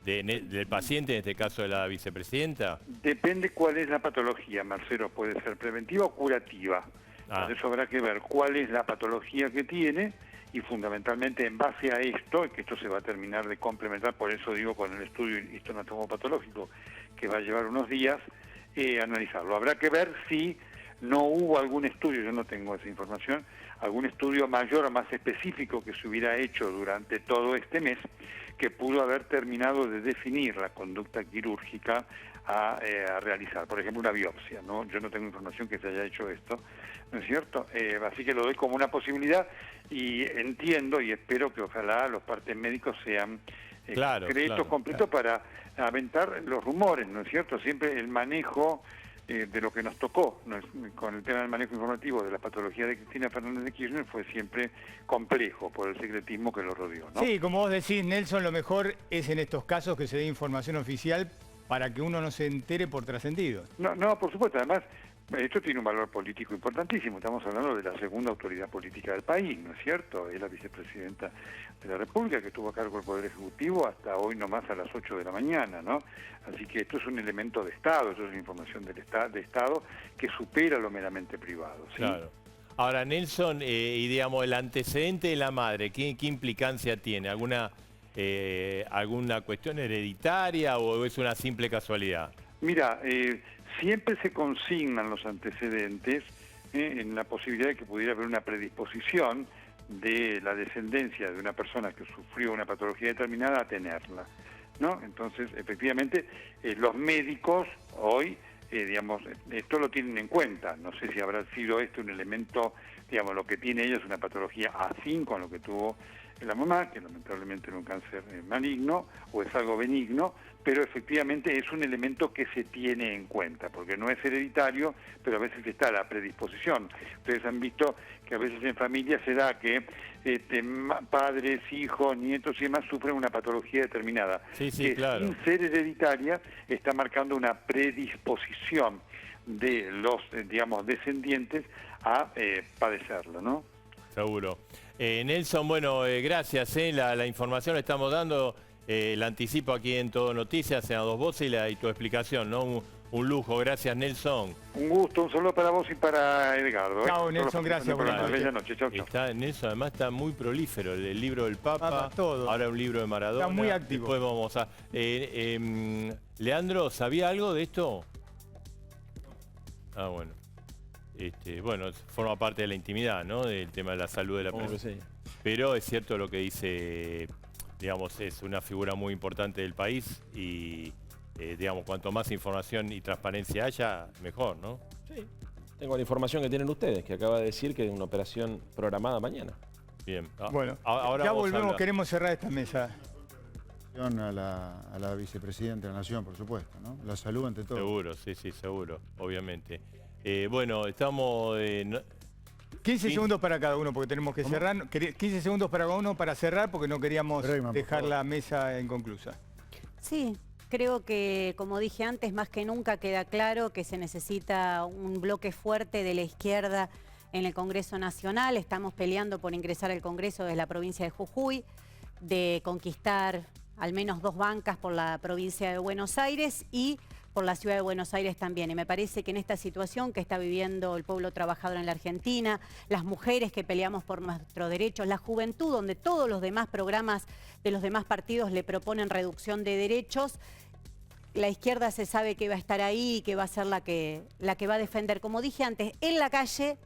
del paciente, en este caso de la vicepresidenta. Depende cuál es la patología, Marcelo, puede ser preventiva o curativa. Por eso habrá que ver cuál es la patología que tiene y fundamentalmente en base a esto, que esto se va a terminar de complementar, por eso digo con el estudio histoanatomopatológico que va a llevar unos días, analizarlo. Habrá que ver si no hubo algún estudio, yo no tengo esa información, algún estudio mayor o más específico que se hubiera hecho durante todo este mes que pudo haber terminado de definir la conducta quirúrgica a realizar, por ejemplo una biopsia, ¿no? Yo no tengo información que se haya hecho esto, ¿no es cierto? Así que lo doy como una posibilidad y entiendo y espero que ojalá los partes médicos sean completos para aventar los rumores, ¿no es cierto? Siempre el manejo de lo que nos tocó, ¿no? Con el tema del manejo informativo de la patología de Cristina Fernández de Kirchner fue siempre complejo por el secretismo que lo rodeó, ¿no? Sí, como vos decís, Nelson, lo mejor es en estos casos que se dé información oficial para que uno no se entere por trascendido. No, por supuesto, además esto tiene un valor político importantísimo. Estamos hablando de la segunda autoridad política del país, ¿no es cierto? Es la vicepresidenta de la República que estuvo a cargo del Poder Ejecutivo hasta hoy nomás a las 8 de la mañana, ¿no? Así que esto es un elemento de Estado, esto es información de Estado que supera lo meramente privado, ¿sí? Claro. Ahora, Nelson, y digamos, el antecedente de la madre, ¿qué implicancia tiene? ¿Alguna cuestión hereditaria o es una simple casualidad? Mira, siempre se consignan los antecedentes en la posibilidad de que pudiera haber una predisposición de la descendencia de una persona que sufrió una patología determinada a tenerla, ¿no? Entonces, efectivamente, los médicos hoy, digamos, esto lo tienen en cuenta. No sé si habrá sido esto un elemento, digamos, lo que tiene ella es una patología afín con lo que tuvo la mamá, que lamentablemente era un cáncer maligno, o es algo benigno, pero efectivamente es un elemento que se tiene en cuenta, porque no es hereditario, pero a veces está la predisposición. Ustedes han visto que a veces en familia se da que padres, hijos, nietos y demás sufren una patología determinada, que claro, sin ser hereditaria está marcando una predisposición de los, digamos, descendientes a padecerlo, ¿no? Seguro. Nelson, bueno, gracias. La información la estamos dando, la anticipo aquí en Todo Noticias, en A Dos Voces y tu explicación, ¿no? Un lujo. Gracias, Nelson. Un gusto, un saludo para vos y para Edgardo. Chao, Nelson, gracias. Bella noche, chao, chao. Nelson además está muy prolífero, el libro del Papa, todo. Ahora un libro de Maradona. Está muy activo. Después vamos a... Leandro, ¿sabía algo de esto? Ah, bueno. bueno, forma parte de la intimidad, ¿no? Del tema de la salud de la persona. Pero es cierto lo que dice, digamos, es una figura muy importante del país y, digamos, cuanto más información y transparencia haya, mejor, ¿no? Sí. Tengo la información que tienen ustedes, que acaba de decir que es una operación programada mañana. Bien. Bueno, ahora ya vamos a volvemos, hablar. queremos cerrar esta mesa. A la vicepresidenta de la Nación, por supuesto, ¿no? La salud ante todo. Seguro, sí, seguro, obviamente. Bueno, estamos... 15 segundos para cada uno, porque tenemos que cerrar. 15 segundos para cada uno para cerrar, porque no queríamos dejar la mesa inconclusa. Sí, creo que, como dije antes, más que nunca queda claro que se necesita un bloque fuerte de la izquierda en el Congreso Nacional. Estamos peleando por ingresar al Congreso desde la provincia de Jujuy, de conquistar al menos 2 bancas por la provincia de Buenos Aires y por la ciudad de Buenos Aires también. Y me parece que en esta situación que está viviendo el pueblo trabajador en la Argentina, las mujeres que peleamos por nuestros derechos, la juventud, donde todos los demás programas de los demás partidos le proponen reducción de derechos, la izquierda se sabe que va a estar ahí y que va a ser la que va a defender, como dije antes, en la calle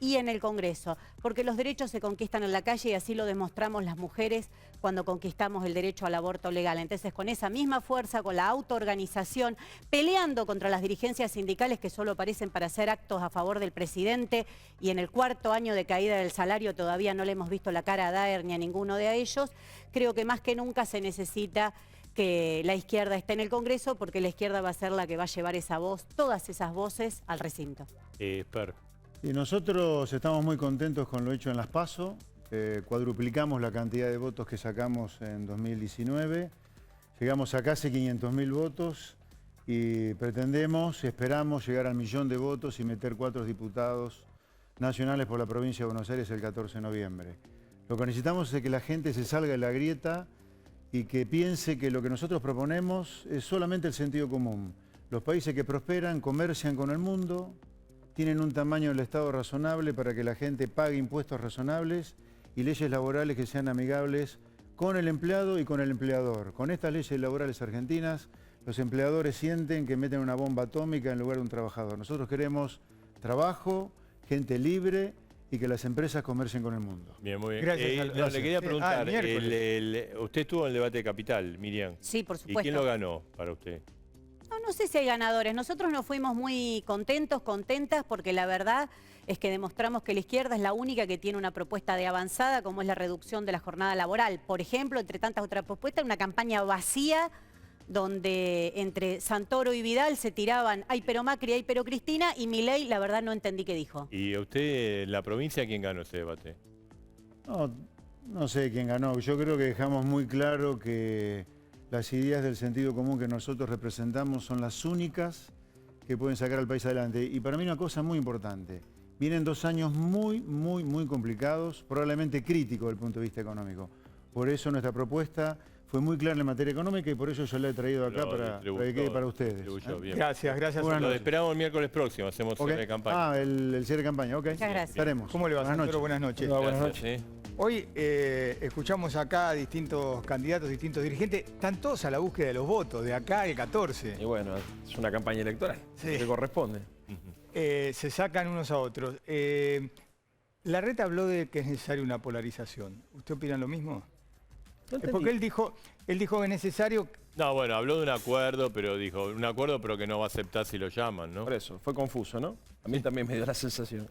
y en el Congreso, porque los derechos se conquistan en la calle y así lo demostramos las mujeres cuando conquistamos el derecho al aborto legal. Entonces, con esa misma fuerza, con la autoorganización, peleando contra las dirigencias sindicales que solo aparecen para hacer actos a favor del presidente y en el 4º año de caída del salario todavía no le hemos visto la cara a Daer ni a ninguno de ellos, creo que más que nunca se necesita que la izquierda esté en el Congreso, porque la izquierda va a ser la que va a llevar esa voz, todas esas voces al recinto. Per. Y nosotros estamos muy contentos con lo hecho en las PASO. Cuadruplicamos la cantidad de votos que sacamos en 2019. Llegamos a casi 500.000 votos y esperamos llegar al 1.000.000 de votos y meter 4 diputados nacionales por la provincia de Buenos Aires el 14 de noviembre. Lo que necesitamos es que la gente se salga de la grieta y que piense que lo que nosotros proponemos es solamente el sentido común. Los países que prosperan comercian con el mundo, tienen un tamaño del Estado razonable para que la gente pague impuestos razonables y leyes laborales que sean amigables con el empleado y con el empleador. Con estas leyes laborales argentinas, los empleadores sienten que meten una bomba atómica en lugar de un trabajador. Nosotros queremos trabajo, gente libre y que las empresas comercien con el mundo. Bien, muy bien. Gracias. Le quería preguntar, miércoles. usted estuvo en el debate de Capital, Miriam. Sí, por supuesto. ¿Y quién lo ganó para usted? No sé si hay ganadores. Nosotros nos fuimos muy contentas, porque la verdad es que demostramos que la izquierda es la única que tiene una propuesta de avanzada, como es la reducción de la jornada laboral. Por ejemplo, entre tantas otras propuestas, una campaña vacía donde entre Santoro y Vidal se tiraban ay pero Macri, ay pero Cristina, y Milei, la verdad no entendí qué dijo. ¿Y usted, en la provincia, quién ganó ese debate? No sé quién ganó. Yo creo que dejamos muy claro que las ideas del sentido común que nosotros representamos son las únicas que pueden sacar al país adelante. Y para mí una cosa muy importante, vienen 2 años muy complicados, probablemente críticos desde el punto de vista económico. Por eso nuestra propuesta fue muy clara en materia económica y por eso yo la he traído acá para que quede para ustedes. Bien. Gracias. Lo esperamos el miércoles próximo, hacemos cierre de campaña. El cierre de campaña, ok. Muchas gracias. Estaremos. ¿Cómo le va, Buenas Santoro? noches. Buenas noches. Buenas noches. Hoy escuchamos acá a distintos candidatos, distintos dirigentes. Están todos a la búsqueda de los votos, de acá al 14. Y bueno, es una campaña electoral, Sí. que corresponde. Se sacan unos a otros. Larreta habló de que es necesaria una polarización. ¿Usted opina lo mismo? Porque él dijo que es necesario... No, bueno, habló de un acuerdo, pero dijo, un acuerdo pero que no va a aceptar si lo llaman, ¿no? Por eso, fue confuso, ¿no? A mí también me dio la sensación.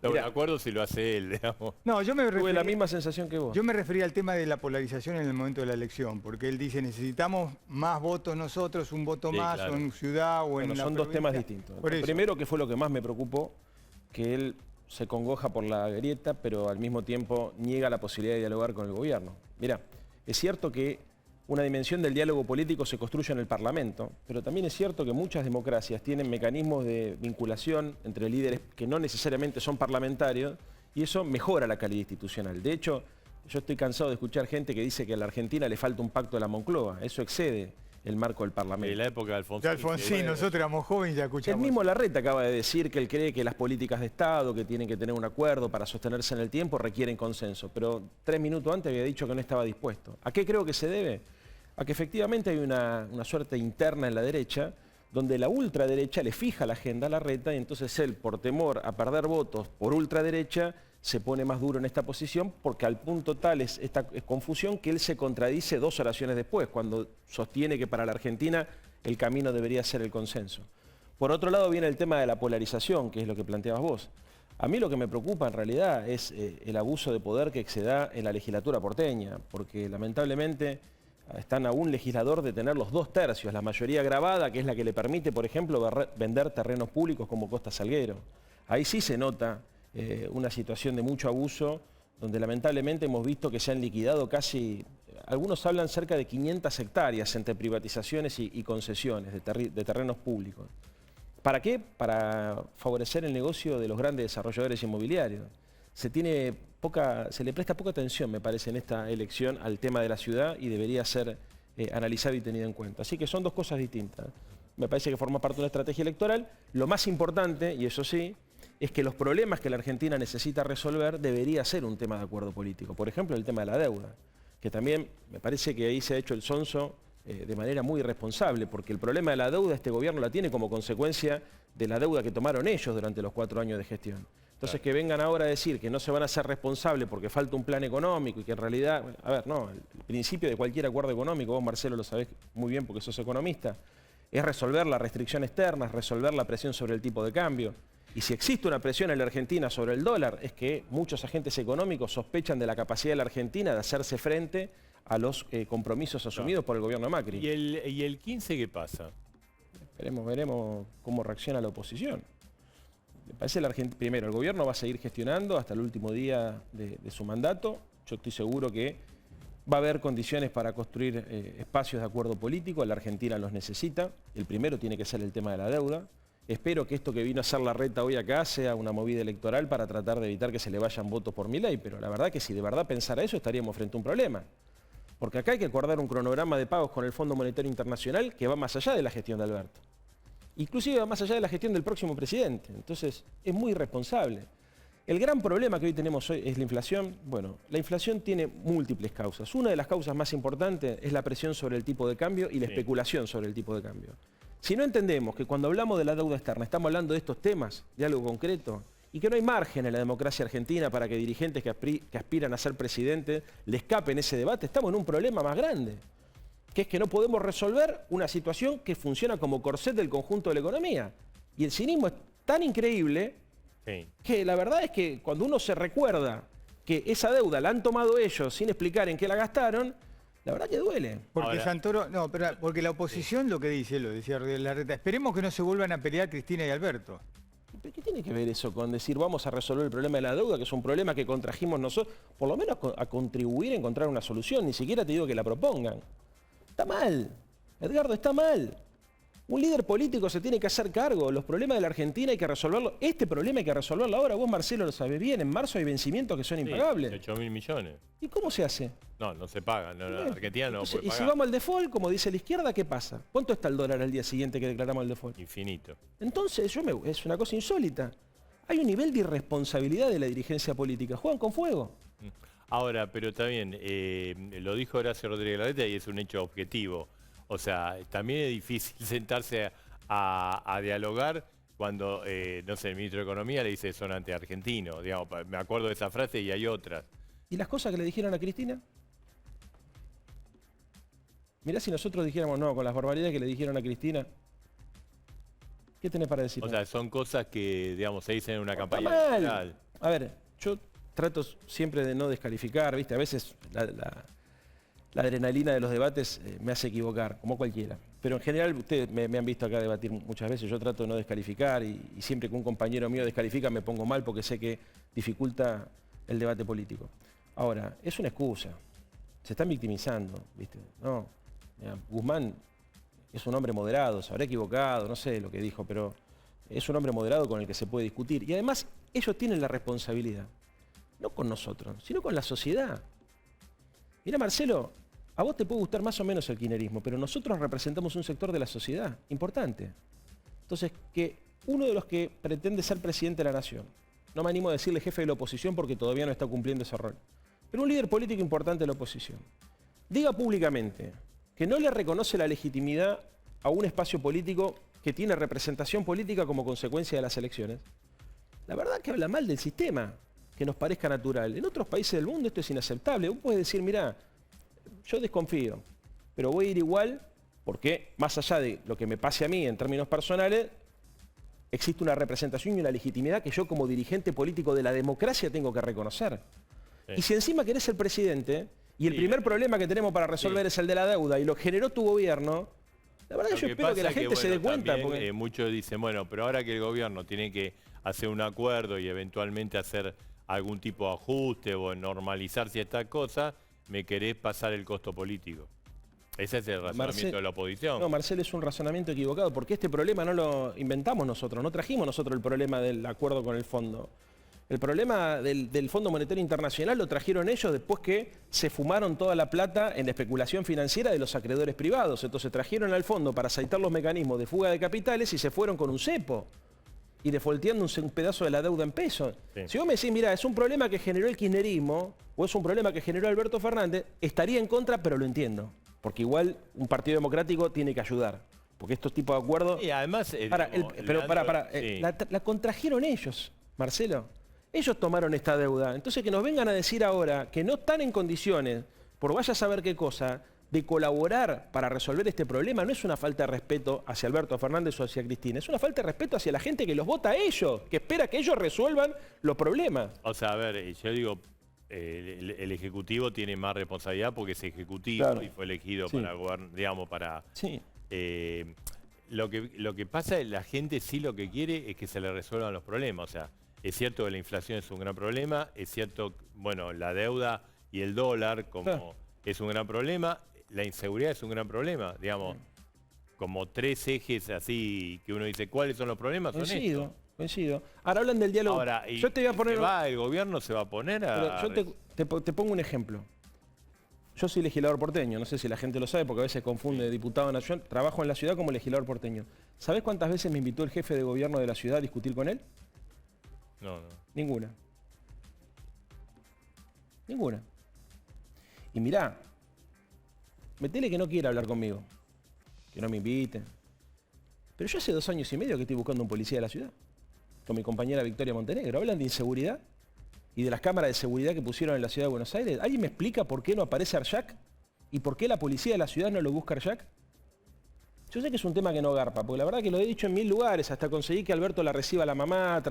No, un Mirá. acuerdo si lo hace él, digamos. No, yo me Tuve refería... la misma sensación que vos. Yo me refería al tema de la polarización en el momento de la elección, porque él dice necesitamos más votos nosotros, un voto Sí, más, claro. o en ciudad o en Bueno, la son dos provincia. temas distintos. Por eso. Primero, que fue lo que más me preocupó, que él se congoja por la grieta, pero al mismo tiempo niega la posibilidad de dialogar con el gobierno. Mirá, es cierto que una dimensión del diálogo político se construye en el Parlamento, pero también es cierto que muchas democracias tienen mecanismos de vinculación entre líderes que no necesariamente son parlamentarios, y eso mejora la calidad institucional. De hecho, yo estoy cansado de escuchar gente que dice que a la Argentina le falta un pacto de la Moncloa. Eso excede el marco del Parlamento. En la época de Alfonsín. De Alfonsín, nosotros éramos jóvenes y ya El escuchamos. mismo Larreta acaba de decir que él cree que las políticas de Estado, que tienen que tener un acuerdo para sostenerse en el tiempo, requieren consenso. Pero 3 minutos antes había dicho que no estaba dispuesto. ¿A qué creo que se debe? A que efectivamente hay una suerte interna en la derecha donde la ultraderecha le fija la agenda a Larreta y entonces él, por temor a perder votos por ultraderecha, se pone más duro en esta posición porque al punto tal es esta confusión que él se contradice 2 oraciones después, cuando sostiene que para la Argentina el camino debería ser el consenso. Por otro lado viene el tema de la polarización, que es lo que planteabas vos. A mí lo que me preocupa en realidad es el abuso de poder que se da en la legislatura porteña, porque lamentablemente están a un legislador de tener los 2/3, la mayoría grabada, que es la que le permite, por ejemplo, vender terrenos públicos como Costa Salguero. Ahí sí se nota una situación de mucho abuso, donde lamentablemente hemos visto que se han liquidado casi, algunos hablan cerca de 500 hectáreas entre privatizaciones y concesiones de terrenos públicos. ¿Para qué? Para favorecer el negocio de los grandes desarrolladores inmobiliarios. Se le presta poca atención, me parece, en esta elección al tema de la ciudad y debería ser analizado y tenido en cuenta. Así que son 2 cosas distintas. Me parece que forma parte de una estrategia electoral. Lo más importante, y eso sí, es que los problemas que la Argentina necesita resolver debería ser un tema de acuerdo político. Por ejemplo, el tema de la deuda, que también me parece que ahí se ha hecho el sonso de manera muy irresponsable, porque el problema de la deuda este gobierno la tiene como consecuencia de la deuda que tomaron ellos durante los 4 años de gestión. Entonces, que vengan ahora a decir que no se van a hacer responsables porque falta un plan económico y que en realidad, bueno, a ver, no, el principio de cualquier acuerdo económico, vos Marcelo lo sabés muy bien porque sos economista, es resolver la restricción externa, es resolver la presión sobre el tipo de cambio. Y si existe una presión en la Argentina sobre el dólar, es que muchos agentes económicos sospechan de la capacidad de la Argentina de hacerse frente a los compromisos asumidos por el gobierno de Macri. ¿Y el 15 qué pasa? Veremos cómo reacciona la oposición. Me parece primero, el gobierno va a seguir gestionando hasta el último día de su mandato. Yo estoy seguro que va a haber condiciones para construir espacios de acuerdo político. La Argentina los necesita. El primero tiene que ser el tema de la deuda. Espero que esto que vino a hacer Larreta hoy acá sea una movida electoral para tratar de evitar que se le vayan votos por Milei, pero la verdad que si de verdad pensara eso estaríamos frente a un problema. Porque acá hay que acordar un cronograma de pagos con el Fondo Monetario Internacional que va más allá de la gestión de Alberto. Inclusive va más allá de la gestión del próximo presidente. Entonces es muy irresponsable. El gran problema que hoy tenemos hoy es la inflación. Bueno, la inflación tiene múltiples causas. Una de las causas más importantes es la presión sobre el tipo de cambio y la especulación sobre el tipo de cambio. Si no entendemos que cuando hablamos de la deuda externa estamos hablando de estos temas, de algo concreto, y que no hay margen en la democracia argentina para que dirigentes que aspiran a ser presidentes le escapen ese debate, estamos en un problema más grande, que es que no podemos resolver una situación que funciona como corset del conjunto de la economía. Y el cinismo es tan increíble que la verdad es que cuando uno se recuerda que esa deuda la han tomado ellos sin explicar en qué la gastaron, la verdad que duele. Porque Ahora, Santoro, no, pero porque la oposición lo que dice, lo decía Rodríguez Larreta, esperemos que no se vuelvan a pelear Cristina y Alberto. ¿Pero qué tiene que ver eso con decir vamos a resolver el problema de la deuda, que es un problema que contrajimos nosotros? Por lo menos a contribuir a encontrar una solución, ni siquiera te digo que la propongan. Está mal, Edgardo, está mal. Un líder político se tiene que hacer cargo. Los problemas de la Argentina hay que resolverlo. Este problema hay que resolverlo ahora. Vos, Marcelo, lo sabés bien. En marzo hay vencimientos que son impagables. 8.000 millones. ¿Y cómo se hace? No se pagan. No, la Argentina no Entonces, puede y pagar. si vamos al default, como dice la izquierda, ¿qué pasa? ¿Cuánto está el dólar al día siguiente que declaramos el default? Infinito. Entonces, es una cosa insólita. Hay un nivel de irresponsabilidad de la dirigencia política. Juegan con fuego. Ahora, pero también, lo dijo Horacio Rodríguez Larreta y es un hecho objetivo. O sea, también es difícil sentarse a dialogar cuando, no sé, el ministro de Economía le dice son anti-argentinos. Digamos, me acuerdo de esa frase y hay otras. ¿Y las cosas que le dijeron a Cristina? Mirá si nosotros dijéramos no, con las barbaridades que le dijeron a Cristina. ¿Qué tenés para decir? O sea, son cosas que, digamos, se dicen en una Está campaña mal. electoral. A ver, yo trato siempre de no descalificar, ¿viste? A veces la adrenalina de los debates me hace equivocar, como cualquiera. Pero en general, ustedes me han visto acá debatir muchas veces, yo trato de no descalificar y siempre que un compañero mío descalifica me pongo mal porque sé que dificulta el debate político. Ahora, es una excusa. Se están victimizando, ¿viste? No, mira, Guzmán es un hombre moderado, se habrá equivocado, no sé lo que dijo, pero es un hombre moderado con el que se puede discutir. Y además, ellos tienen la responsabilidad, no con nosotros, sino con la sociedad. Mira, Marcelo, a vos te puede gustar más o menos el kirchnerismo, pero nosotros representamos un sector de la sociedad importante. Entonces, que uno de los que pretende ser presidente de la nación, no me animo a decirle jefe de la oposición porque todavía no está cumpliendo ese rol, pero un líder político importante de la oposición, diga públicamente que no le reconoce la legitimidad a un espacio político que tiene representación política como consecuencia de las elecciones, la verdad que habla mal del sistema, que nos parezca natural. En otros países del mundo esto es inaceptable. Vos podés decir, mirá, yo desconfío, pero voy a ir igual porque, más allá de lo que me pase a mí en términos personales, existe una representación y una legitimidad que yo como dirigente político de la democracia tengo que reconocer. Sí. Y si encima querés ser presidente, y el primer problema que tenemos para resolver es el de la deuda, y lo generó tu gobierno, la verdad que yo espero que la gente se dé cuenta. También, porque... muchos dicen, bueno, pero ahora que el gobierno tiene que hacer un acuerdo y eventualmente hacer algún tipo de ajuste o normalizar ciertas cosas, me querés pasar el costo político. Ese es el razonamiento de la oposición. No, Marcel, es un razonamiento equivocado, porque este problema no lo inventamos nosotros, no trajimos nosotros el problema del acuerdo con el fondo. El problema del Fondo Monetario Internacional lo trajeron ellos después que se fumaron toda la plata en especulación financiera de los acreedores privados. Entonces trajeron al fondo para aceitar los mecanismos de fuga de capitales y se fueron con un cepo y defolteando un pedazo de la deuda en pesos. Sí. Si vos me decís, mira, es un problema que generó el kirchnerismo o es un problema que generó Alberto Fernández, estaría en contra, pero lo entiendo. Porque igual un partido democrático tiene que ayudar. Porque estos tipos de acuerdos... Y además... la contrajeron ellos, Marcelo. Ellos tomaron esta deuda. Entonces que nos vengan a decir ahora que no están en condiciones, por vaya a saber qué cosa, de colaborar para resolver este problema, no es una falta de respeto hacia Alberto Fernández o hacia Cristina, es una falta de respeto hacia la gente que los vota a ellos, que espera que ellos resuelvan los problemas. O sea, a ver, yo digo, el Ejecutivo tiene más responsabilidad porque es Ejecutivo, claro, y fue elegido para gobernar, digamos, para... Sí. Lo que pasa es que la gente sí lo que quiere es que se le resuelvan los problemas, o sea... Es cierto que la inflación es un gran problema, es cierto, bueno, la deuda y el dólar como es un gran problema, la inseguridad es un gran problema, digamos, como tres ejes así que uno dice, ¿cuáles son los problemas? Coincido. Ahora hablan del diálogo. Ahora, yo te voy a poner... el gobierno se va a poner a... Yo te pongo un ejemplo. Yo soy legislador porteño, no sé si la gente lo sabe porque a veces confunde diputado nacional. Trabajo en la ciudad como legislador porteño. ¿Sabés cuántas veces me invitó el jefe de gobierno de la ciudad a discutir con él? No. Ninguna. Ninguna. Y mirá, metele que no quiera hablar conmigo, que no me invite. Pero yo hace 2 años y medio que estoy buscando un policía de la ciudad, con mi compañera Victoria Montenegro. Hablan de inseguridad y de las cámaras de seguridad que pusieron en la ciudad de Buenos Aires. ¿Alguien me explica por qué no aparece Arjac? ¿Y por qué la policía de la ciudad no lo busca Arjac? Yo sé que es un tema que no garpa, porque la verdad que lo he dicho en 1000 lugares, hasta conseguí que Alberto la reciba a la mamá,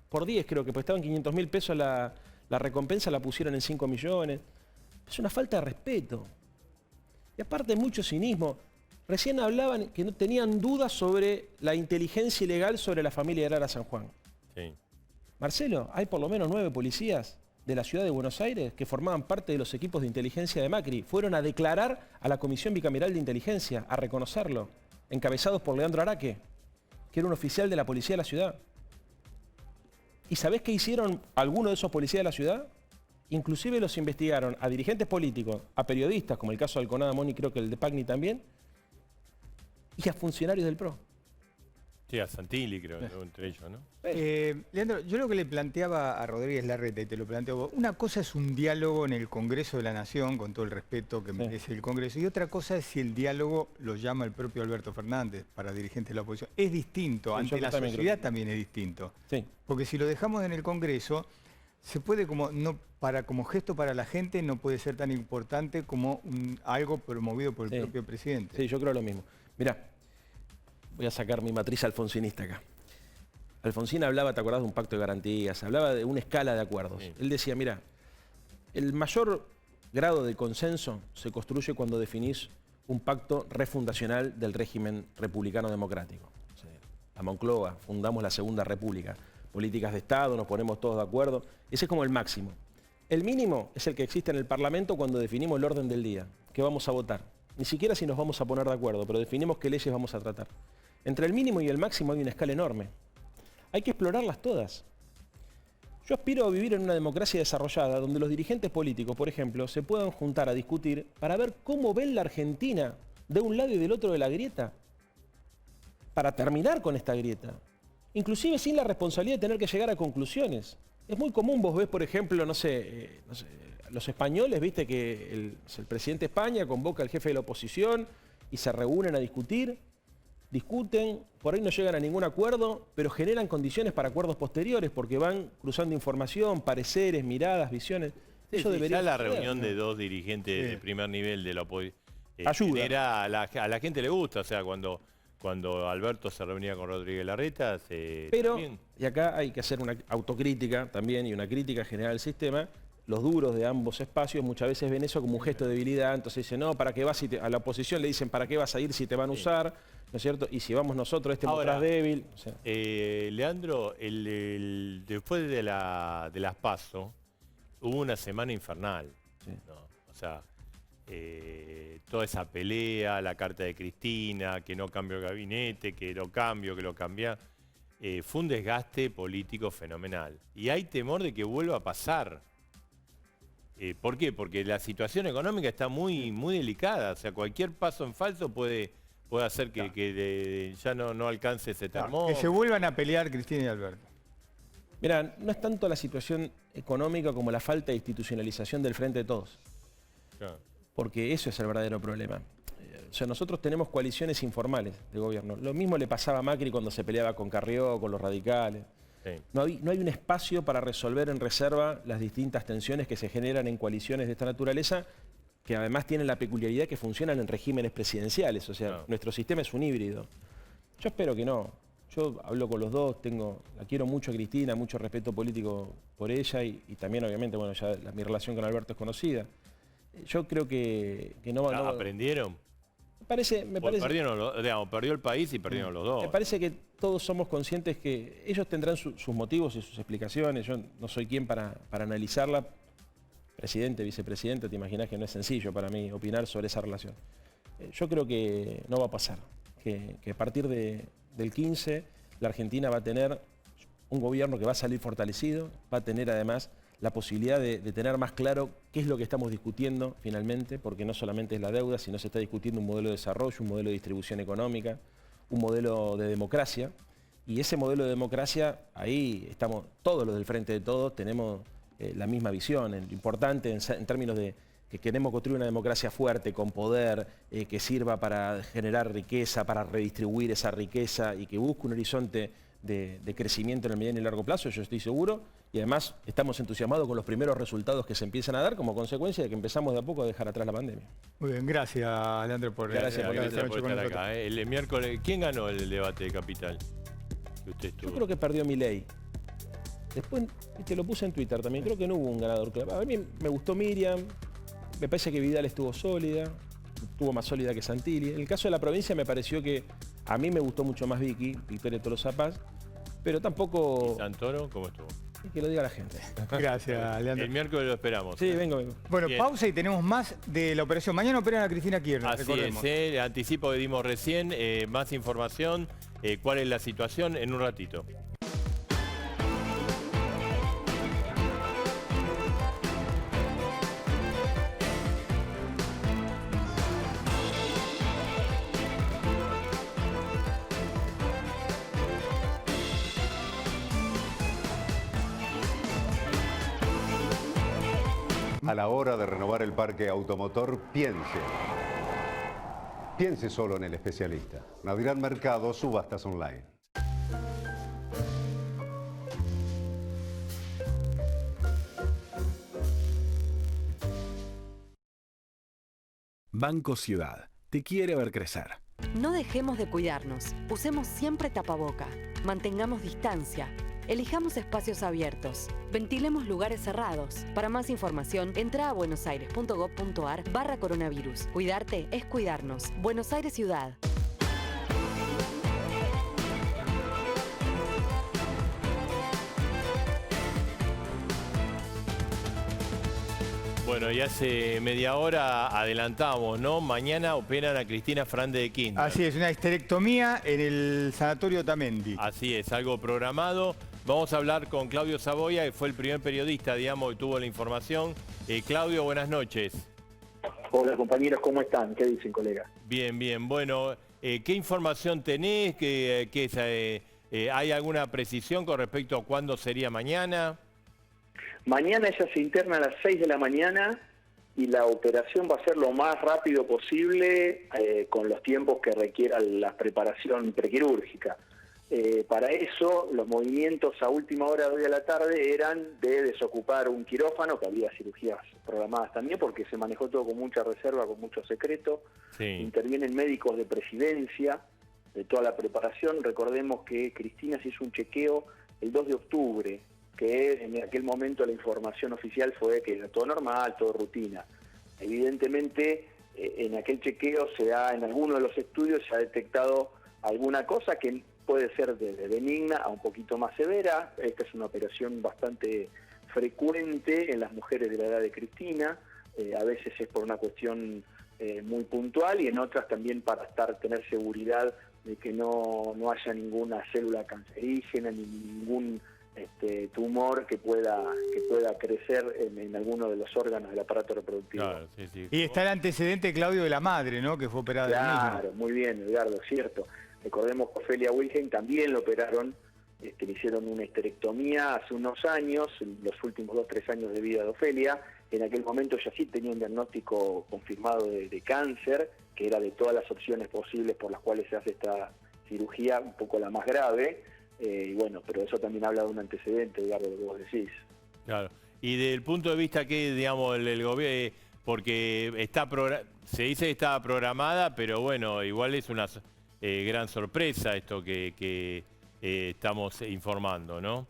por 10 creo que, pues estaban 500.000 pesos la recompensa, la pusieron en 5 millones. Es una falta de respeto. Y aparte mucho cinismo. Recién hablaban que no tenían dudas sobre la inteligencia ilegal sobre la familia de Lara San Juan. Sí. Marcelo, hay por lo menos 9 policías de la ciudad de Buenos Aires que formaban parte de los equipos de inteligencia de Macri. Fueron a declarar a la Comisión Bicameral de Inteligencia, a reconocerlo, encabezados por Leandro Araque, que era un oficial de la policía de la ciudad. ¿Y sabés qué hicieron algunos de esos policías de la ciudad? Inclusive los investigaron a dirigentes políticos, a periodistas, como el caso de Alconada Moni, creo que el de Pagni también, y a funcionarios del PRO. Sí, a Santilli creo, entre ellos, ¿no? Leandro, yo lo que le planteaba a Rodríguez Larreta, y te lo planteo vos, una cosa es un diálogo en el Congreso de la Nación, con todo el respeto que merece el Congreso, y otra cosa es si el diálogo lo llama el propio Alberto Fernández para dirigentes de la oposición. Es distinto, ante la sociedad también es distinto. Sí. Porque si lo dejamos en el Congreso, se puede como gesto para la gente no puede ser tan importante como algo promovido por el propio presidente. Sí, yo creo lo mismo. Mirá, voy a sacar mi matriz alfonsinista acá. Alfonsín hablaba, ¿te acordás de un pacto de garantías? Hablaba de una escala de acuerdos. Sí. Él decía, mira, el mayor grado de consenso se construye cuando definís un pacto refundacional del régimen republicano democrático. O sea, la Moncloa, fundamos la Segunda República. Políticas de Estado, nos ponemos todos de acuerdo. Ese es como el máximo. El mínimo es el que existe en el Parlamento cuando definimos el orden del día, que vamos a votar. Ni siquiera si nos vamos a poner de acuerdo, pero definimos qué leyes vamos a tratar. Entre el mínimo y el máximo hay una escala enorme. Hay que explorarlas todas. Yo aspiro a vivir en una democracia desarrollada donde los dirigentes políticos, por ejemplo, se puedan juntar a discutir para ver cómo ven la Argentina de un lado y del otro de la grieta, para terminar con esta grieta. Inclusive sin la responsabilidad de tener que llegar a conclusiones. Es muy común, vos ves, por ejemplo, no sé, los españoles, viste que el presidente de España convoca al jefe de la oposición y se reúnen a discutir. discuten, por ahí no llegan a ningún acuerdo, pero generan condiciones para acuerdos posteriores porque van cruzando información, pareceres, miradas, visiones. Eso debería ya la suceder, reunión ¿no? de dos dirigentes de primer nivel de la oposición Ayuda. a la gente le gusta, o sea, cuando Alberto se reunía con Rodríguez Larreta, Pero, también. y acá hay que hacer una autocrítica también y una crítica general al sistema. Los duros de ambos espacios muchas veces ven eso como un gesto de debilidad, entonces dicen, no, ¿para qué vas? A la oposición le dicen, ¿para qué vas a ir si te van a usar? ¿No es cierto? Y si vamos nosotros, Ahora, mostrás débil. O sea. Leandro, después de las PASO, hubo una semana infernal. Sí. ¿No? O sea, toda esa pelea, la carta de Cristina, que no cambió el gabinete, que lo cambio, que lo cambia, fue un desgaste político fenomenal. Y hay temor de que vuelva a pasar. ¿Por qué? Porque la situación económica está muy, muy delicada. O sea, cualquier paso en falso puede hacer que ya no alcance ese termómetro. Que se vuelvan a pelear Cristina y Alberto. Mirá, no es tanto la situación económica como la falta de institucionalización del Frente de Todos. Claro. Porque eso es el verdadero problema. O sea, nosotros tenemos coaliciones informales de gobierno. Lo mismo le pasaba a Macri cuando se peleaba con Carrió, con los radicales. Sí. No hay un espacio para resolver en reserva las distintas tensiones que se generan en coaliciones de esta naturaleza, que además tienen la peculiaridad que funcionan en regímenes presidenciales. O sea, Claro. nuestro sistema es un híbrido. Yo espero que no. Yo hablo con los dos, la quiero mucho a Cristina, mucho respeto político por ella y también obviamente, bueno, ya mi relación con Alberto es conocida. Yo creo que no... ¿Aprendieron? Me parece, Perdió el país y perdieron los dos. me parece que todos somos conscientes que ellos tendrán sus motivos y sus explicaciones. Yo no soy quien para analizarla. Presidente, vicepresidente, te imaginas que no es sencillo para mí opinar sobre esa relación. Yo creo que no va a pasar. Que a partir del 15 la Argentina va a tener un gobierno que va a salir fortalecido, va a tener además la posibilidad de tener más claro qué es lo que estamos discutiendo finalmente, porque no solamente es la deuda, sino se está discutiendo un modelo de desarrollo, un modelo de distribución económica, un modelo de democracia. Y ese modelo de democracia, ahí estamos, todos los del Frente de Todos tenemos la misma visión. Lo importante en términos de que queremos construir una democracia fuerte, con poder, que sirva para generar riqueza, para redistribuir esa riqueza y que busque un horizonte de crecimiento en el mediano y largo plazo, yo estoy seguro. Y además estamos entusiasmados con los primeros resultados que se empiezan a dar como consecuencia de que empezamos de a poco a dejar atrás la pandemia. Muy bien, gracias, Leandro, por Gracias por esta noche con estar nosotros. acá. El miércoles, ¿quién ganó el debate de Capital? Que usted estuvo. Yo creo que perdió Milei. Después, te lo puse en Twitter también, creo que no hubo un ganador claro. A mí me gustó Miriam, me parece que Vidal estuvo sólida, estuvo más sólida que Santilli. En el caso de la provincia me pareció que a mí me gustó mucho más Victoria Tolosa Paz, pero tampoco... ¿Y Santoro cómo estuvo? Que lo diga la gente. Gracias, Leandro. El miércoles lo esperamos. Sí, vengo. Bueno, Bien. pausa y tenemos más de la operación. Mañana operan a Cristina Kirchner, Así recordemos. es, el anticipo que dimos recién, más información, cuál es la situación en un ratito. A la hora de renovar el parque automotor, piense. Piense solo en el especialista. Navidad Mercado, subastas online. Banco Ciudad, te quiere ver crecer. No dejemos de cuidarnos. Usemos siempre tapaboca. Mantengamos distancia. Elijamos espacios abiertos. Ventilemos lugares cerrados. Para más información, entra a buenosaires.gov.ar/coronavirus. Cuidarte es cuidarnos. Buenos Aires Ciudad. Bueno, y hace media hora adelantamos, ¿no? Mañana operan a Cristina Fernández de Kirchner. Así es, una histerectomía en el Sanatorio Tamendi. Así es, algo programado. Vamos a hablar con Claudio Saboya, que fue el primer periodista, digamos, que tuvo la información. Claudio, buenas noches. Hola compañeros, ¿cómo están? ¿Qué dicen, colega? Bien, bien. Bueno, ¿qué información tenés? ¿Hay alguna precisión con respecto a cuándo sería mañana? Mañana ella se interna a las 6 de la mañana y la operación va a ser lo más rápido posible con los tiempos que requiera la preparación prequirúrgica. Para eso, los movimientos a última hora de hoy a la tarde eran de desocupar un quirófano, que había cirugías programadas también, porque se manejó todo con mucha reserva, con mucho secreto. Sí. Intervienen médicos de presidencia de toda la preparación. Recordemos que Cristina se hizo un chequeo el 2 de octubre, que en aquel momento la información oficial fue que era todo normal, todo rutina. Evidentemente, en aquel chequeo en algunos de los estudios se ha detectado alguna cosa que puede ser de benigna a un poquito más severa. Esta es una operación bastante frecuente en las mujeres de la edad de Cristina. A veces es por una cuestión muy puntual y en otras también para tener seguridad de que no haya ninguna célula cancerígena ni ningún tumor que pueda crecer en alguno de los órganos del aparato reproductivo. Claro, sí, sí. Y está el antecedente, Claudio, de la madre, ¿no? Que fue operada. Claro, muy bien, Edgardo, cierto. Recordemos que Ofelia Wilhelm también lo operaron, le hicieron una histerectomía hace unos años, en los últimos 2 o 3 años de vida de Ofelia. En aquel momento ya sí tenía un diagnóstico confirmado de cáncer, que era de todas las opciones posibles por las cuales se hace esta cirugía, un poco la más grave. Y bueno, pero eso también habla de un antecedente, Edgardo, lo que vos decís. Claro. Y desde el punto de vista que, digamos, el gobierno, porque se dice que estaba programada, pero bueno, igual es una gran sorpresa esto que estamos informando, ¿no?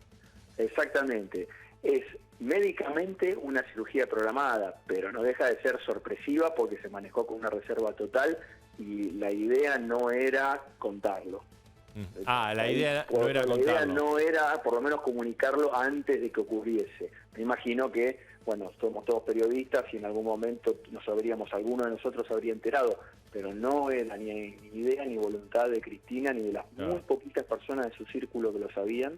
Exactamente. Es médicamente una cirugía programada, pero no deja de ser sorpresiva porque se manejó con una reserva total y la idea no era contarlo. La idea no era contarlo. La idea no era, por lo menos, comunicarlo antes de que ocurriese. Me imagino que, bueno, somos todos periodistas y en algún momento alguno de nosotros se habría enterado, pero no era ni idea ni voluntad de Cristina ni de las muy poquitas personas de su círculo que lo sabían,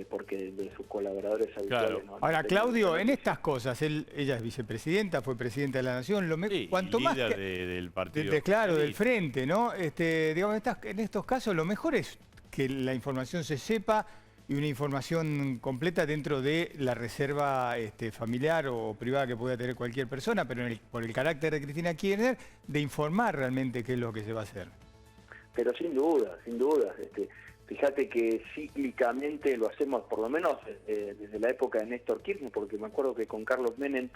porque de sus colaboradores habituales. Claro. Ahora, Claudio, en estas cosas, ella es vicepresidenta, fue presidenta de la Nación, cuanto más líder del partido. Claro, del frente, ¿no? Digamos, en estos casos lo mejor es que la información se sepa y una información completa dentro de la reserva familiar o privada que pueda tener cualquier persona, pero por el carácter de Cristina Kirchner, de informar realmente qué es lo que se va a hacer. Pero sin duda, sin duda. Fíjate que cíclicamente lo hacemos, por lo menos desde la época de Néstor Kirchner, porque me acuerdo que con Carlos Menem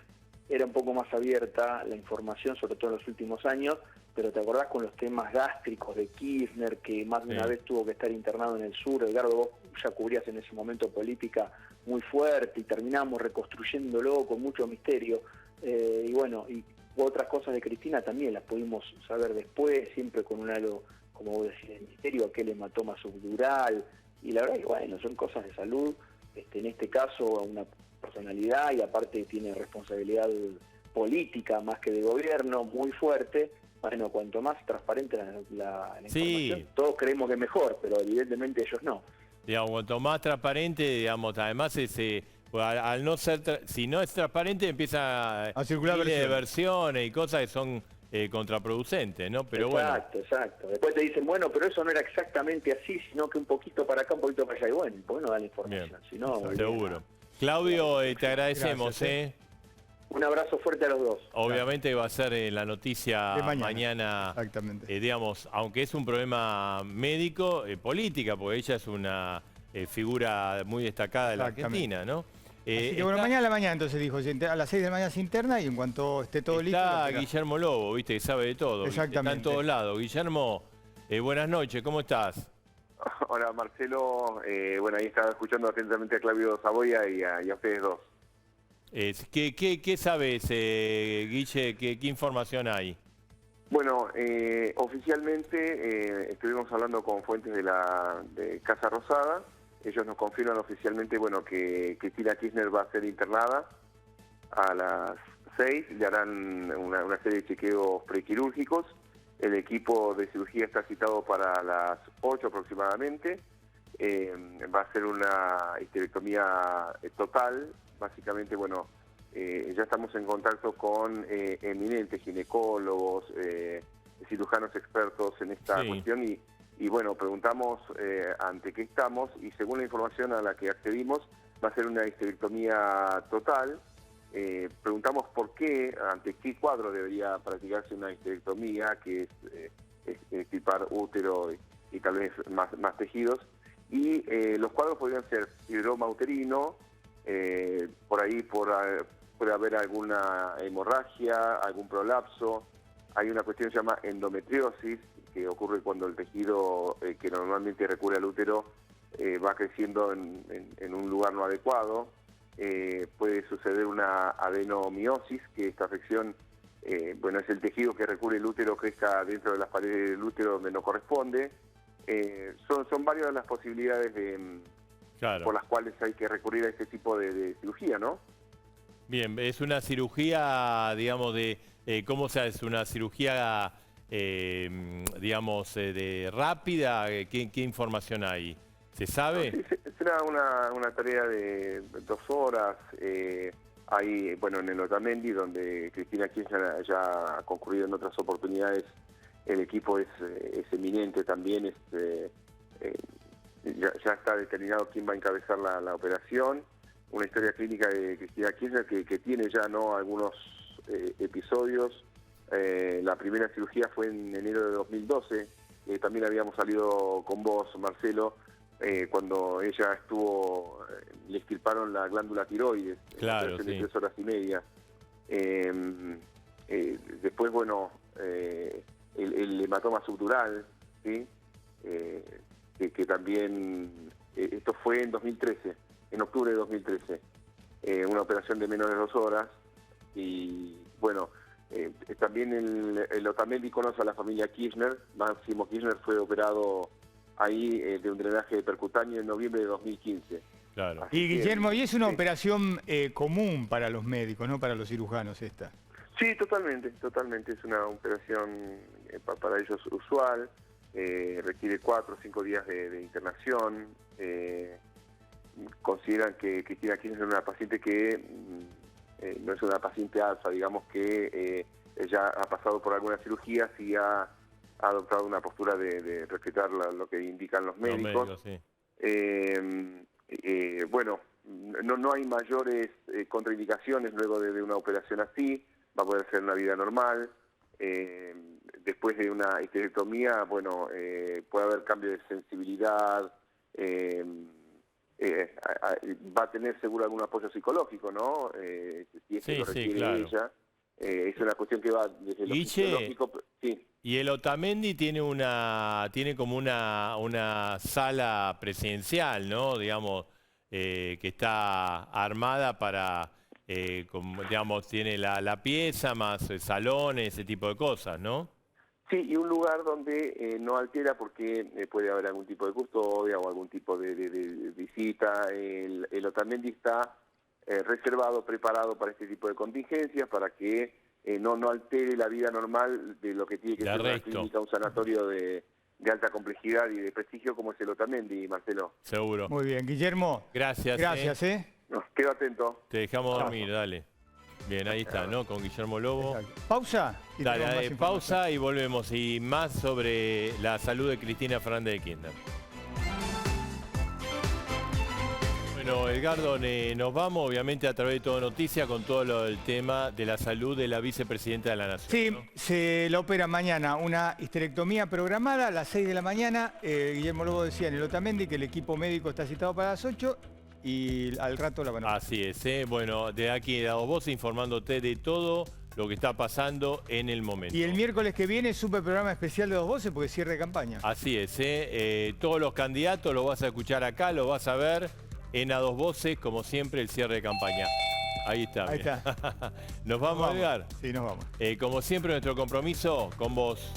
era un poco más abierta la información, sobre todo en los últimos años, pero te acordás con los temas gástricos de Kirchner, que más de una vez tuvo que estar internado en el sur. Edgardo, vos ya cubrías en ese momento política muy fuerte y terminamos reconstruyéndolo con mucho misterio. Y bueno, y otras cosas de Cristina también las pudimos saber después, siempre con un halo, como vos decís, de misterio, aquel hematoma subdural. Y la verdad que, bueno, son cosas de salud. En este caso, una personalidad y aparte tiene responsabilidad política más que de gobierno muy fuerte. Bueno, cuanto más transparente la información, todos creemos que mejor, pero evidentemente ellos no. Digamos, cuanto más transparente, digamos, además al no ser, si no es transparente empieza a circular versiones y cosas que son contraproducentes, ¿no? Pero exacto. Después te dicen, bueno, pero eso no era exactamente así, sino que un poquito para acá, un poquito para allá. Y bueno, ¿por qué no dan la información? Si no, seguro. Claudio, te agradecemos, Gracias, Un abrazo fuerte a los dos. Obviamente va a ser la noticia de mañana, exactamente. Digamos, aunque es un problema médico, política, porque ella es una figura muy destacada de la Argentina, ¿no? Así que bueno, mañana a la mañana entonces dijo, a las 6 de la mañana se interna y en cuanto esté todo listo... Está Guillermo Lobo, viste, que sabe de todo. Exactamente. Está en todos lados. Guillermo, buenas noches, ¿cómo estás? Hola Marcelo, bueno, ahí estaba escuchando atentamente a Claudio Saboya y a ustedes dos. ¿Qué sabes, Guille? ¿Qué información hay? Bueno, oficialmente estuvimos hablando con fuentes de Casa Rosada. Ellos nos confirman oficialmente, bueno, que Cristina Kirchner va a ser internada a las 6. Le harán una serie de chequeos prequirúrgicos. El equipo de cirugía está citado para las 8 aproximadamente. Va a ser una histerectomía total. Básicamente, bueno, ya estamos en contacto con eminentes ginecólogos, cirujanos expertos en esta cuestión y bueno, preguntamos ante qué estamos y según la información a la que accedimos, va a ser una histerectomía total. preguntamos por qué, ante qué cuadro debería practicarse una histerectomía, que es extirpar útero y tal vez más tejidos. Y los cuadros podrían ser fibroma uterino, por ahí puede haber alguna hemorragia, algún prolapso. Hay una cuestión que se llama endometriosis, que ocurre cuando el tejido que normalmente recubre al útero va creciendo en un lugar no adecuado. Puede suceder una adenomiosis, que esta afección, bueno, es el tejido que recubre el útero crezca dentro de las paredes del útero donde no corresponde. Son varias las posibilidades por las cuales hay que recurrir a este tipo de cirugía, ¿no? Bien, es una cirugía, digamos, ¿cómo se hace? ¿Es una cirugía, digamos, de rápida? ¿Qué información hay? ¿Se sabe? No, sí, será una tarea de 2 horas. Hay, bueno, en el Otamendi, donde Cristina Kirchner ya ha concurrido en otras oportunidades, el equipo es eminente también. Ya está determinado quién va a encabezar la operación. Una historia clínica de Cristina Kirchner que tiene ya algunos episodios. La primera cirugía fue en enero de 2012. También habíamos salido con vos, Marcelo, cuando ella estuvo, le extirparon la glándula tiroides. Claro, en sí. 3 horas y media. Después, bueno, el hematoma subdural, ¿sí? Que también, esto fue en 2013, en octubre de 2013, una operación de menos de 2 horas. Y bueno, también el Otamendi conoce a la familia Kirchner. Máximo Kirchner fue operado ahí de un drenaje percutáneo en noviembre de 2015. Claro. Así Y Guillermo, y es una sí. operación común para los médicos, no para los cirujanos esta. Sí, totalmente. Es una operación para ellos usual. Requiere 4 o 5 días de internación. Consideran que Cristina Kirchner es una paciente que no es una paciente alfa, digamos que ella ha pasado por algunas cirugías y ha adoptado una postura de respetar lo que indican los médicos. Sí. Bueno, no hay mayores contraindicaciones luego de una operación así. Va a poder ser una vida normal. Después de una histerectomía, bueno, puede haber cambio de sensibilidad. Va a tener seguro algún apoyo psicológico, ¿no? Si es que lo requiere claro. ella. Es una cuestión que va desde lo fisiológico. Sí. Y el Otamendi tiene como una sala presidencial, ¿no? Digamos, que está armada para, digamos, tiene la pieza más salones, ese tipo de cosas, ¿no? Sí, y un lugar donde no altera porque puede haber algún tipo de custodia o algún tipo de visita. El Otamendi está reservado, preparado para este tipo de contingencias, para que no altere la vida normal de lo que tiene que ser una clínica, un sanatorio de alta complejidad y de prestigio como es el Otamendi, Marcelo. Seguro. Muy bien, Guillermo. Gracias. Gracias, No, quedo atento. Te dejamos dormir, dale. Bien, ahí está, ¿no? Con Guillermo Lobo. Exacto. Pausa. Y tenemos más Dale, información. pausa y volvemos. Y más sobre la salud de Cristina Fernández de Kirchner. Bueno, Edgardo, nos vamos obviamente a través de Todo Noticia con todo el tema de la salud de la vicepresidenta de la Nación. Sí, ¿no? se la opera mañana una histerectomía programada a las 6 de la mañana. Guillermo Lobo decía en el Otamendi que el equipo médico está citado para las 8 y al rato la van a... Así es, bueno, de aquí de vos informándote de todo lo que está pasando en el momento. Y el miércoles que viene super programa especial de Dos Voces porque cierre de campaña. Así es, todos los candidatos lo vas a escuchar acá, lo vas a ver en A Dos Voces, como siempre, el cierre de campaña. Ahí está. Ahí está. ¿Nos vamos, Edgar? Sí, nos vamos. Como siempre, nuestro compromiso con vos.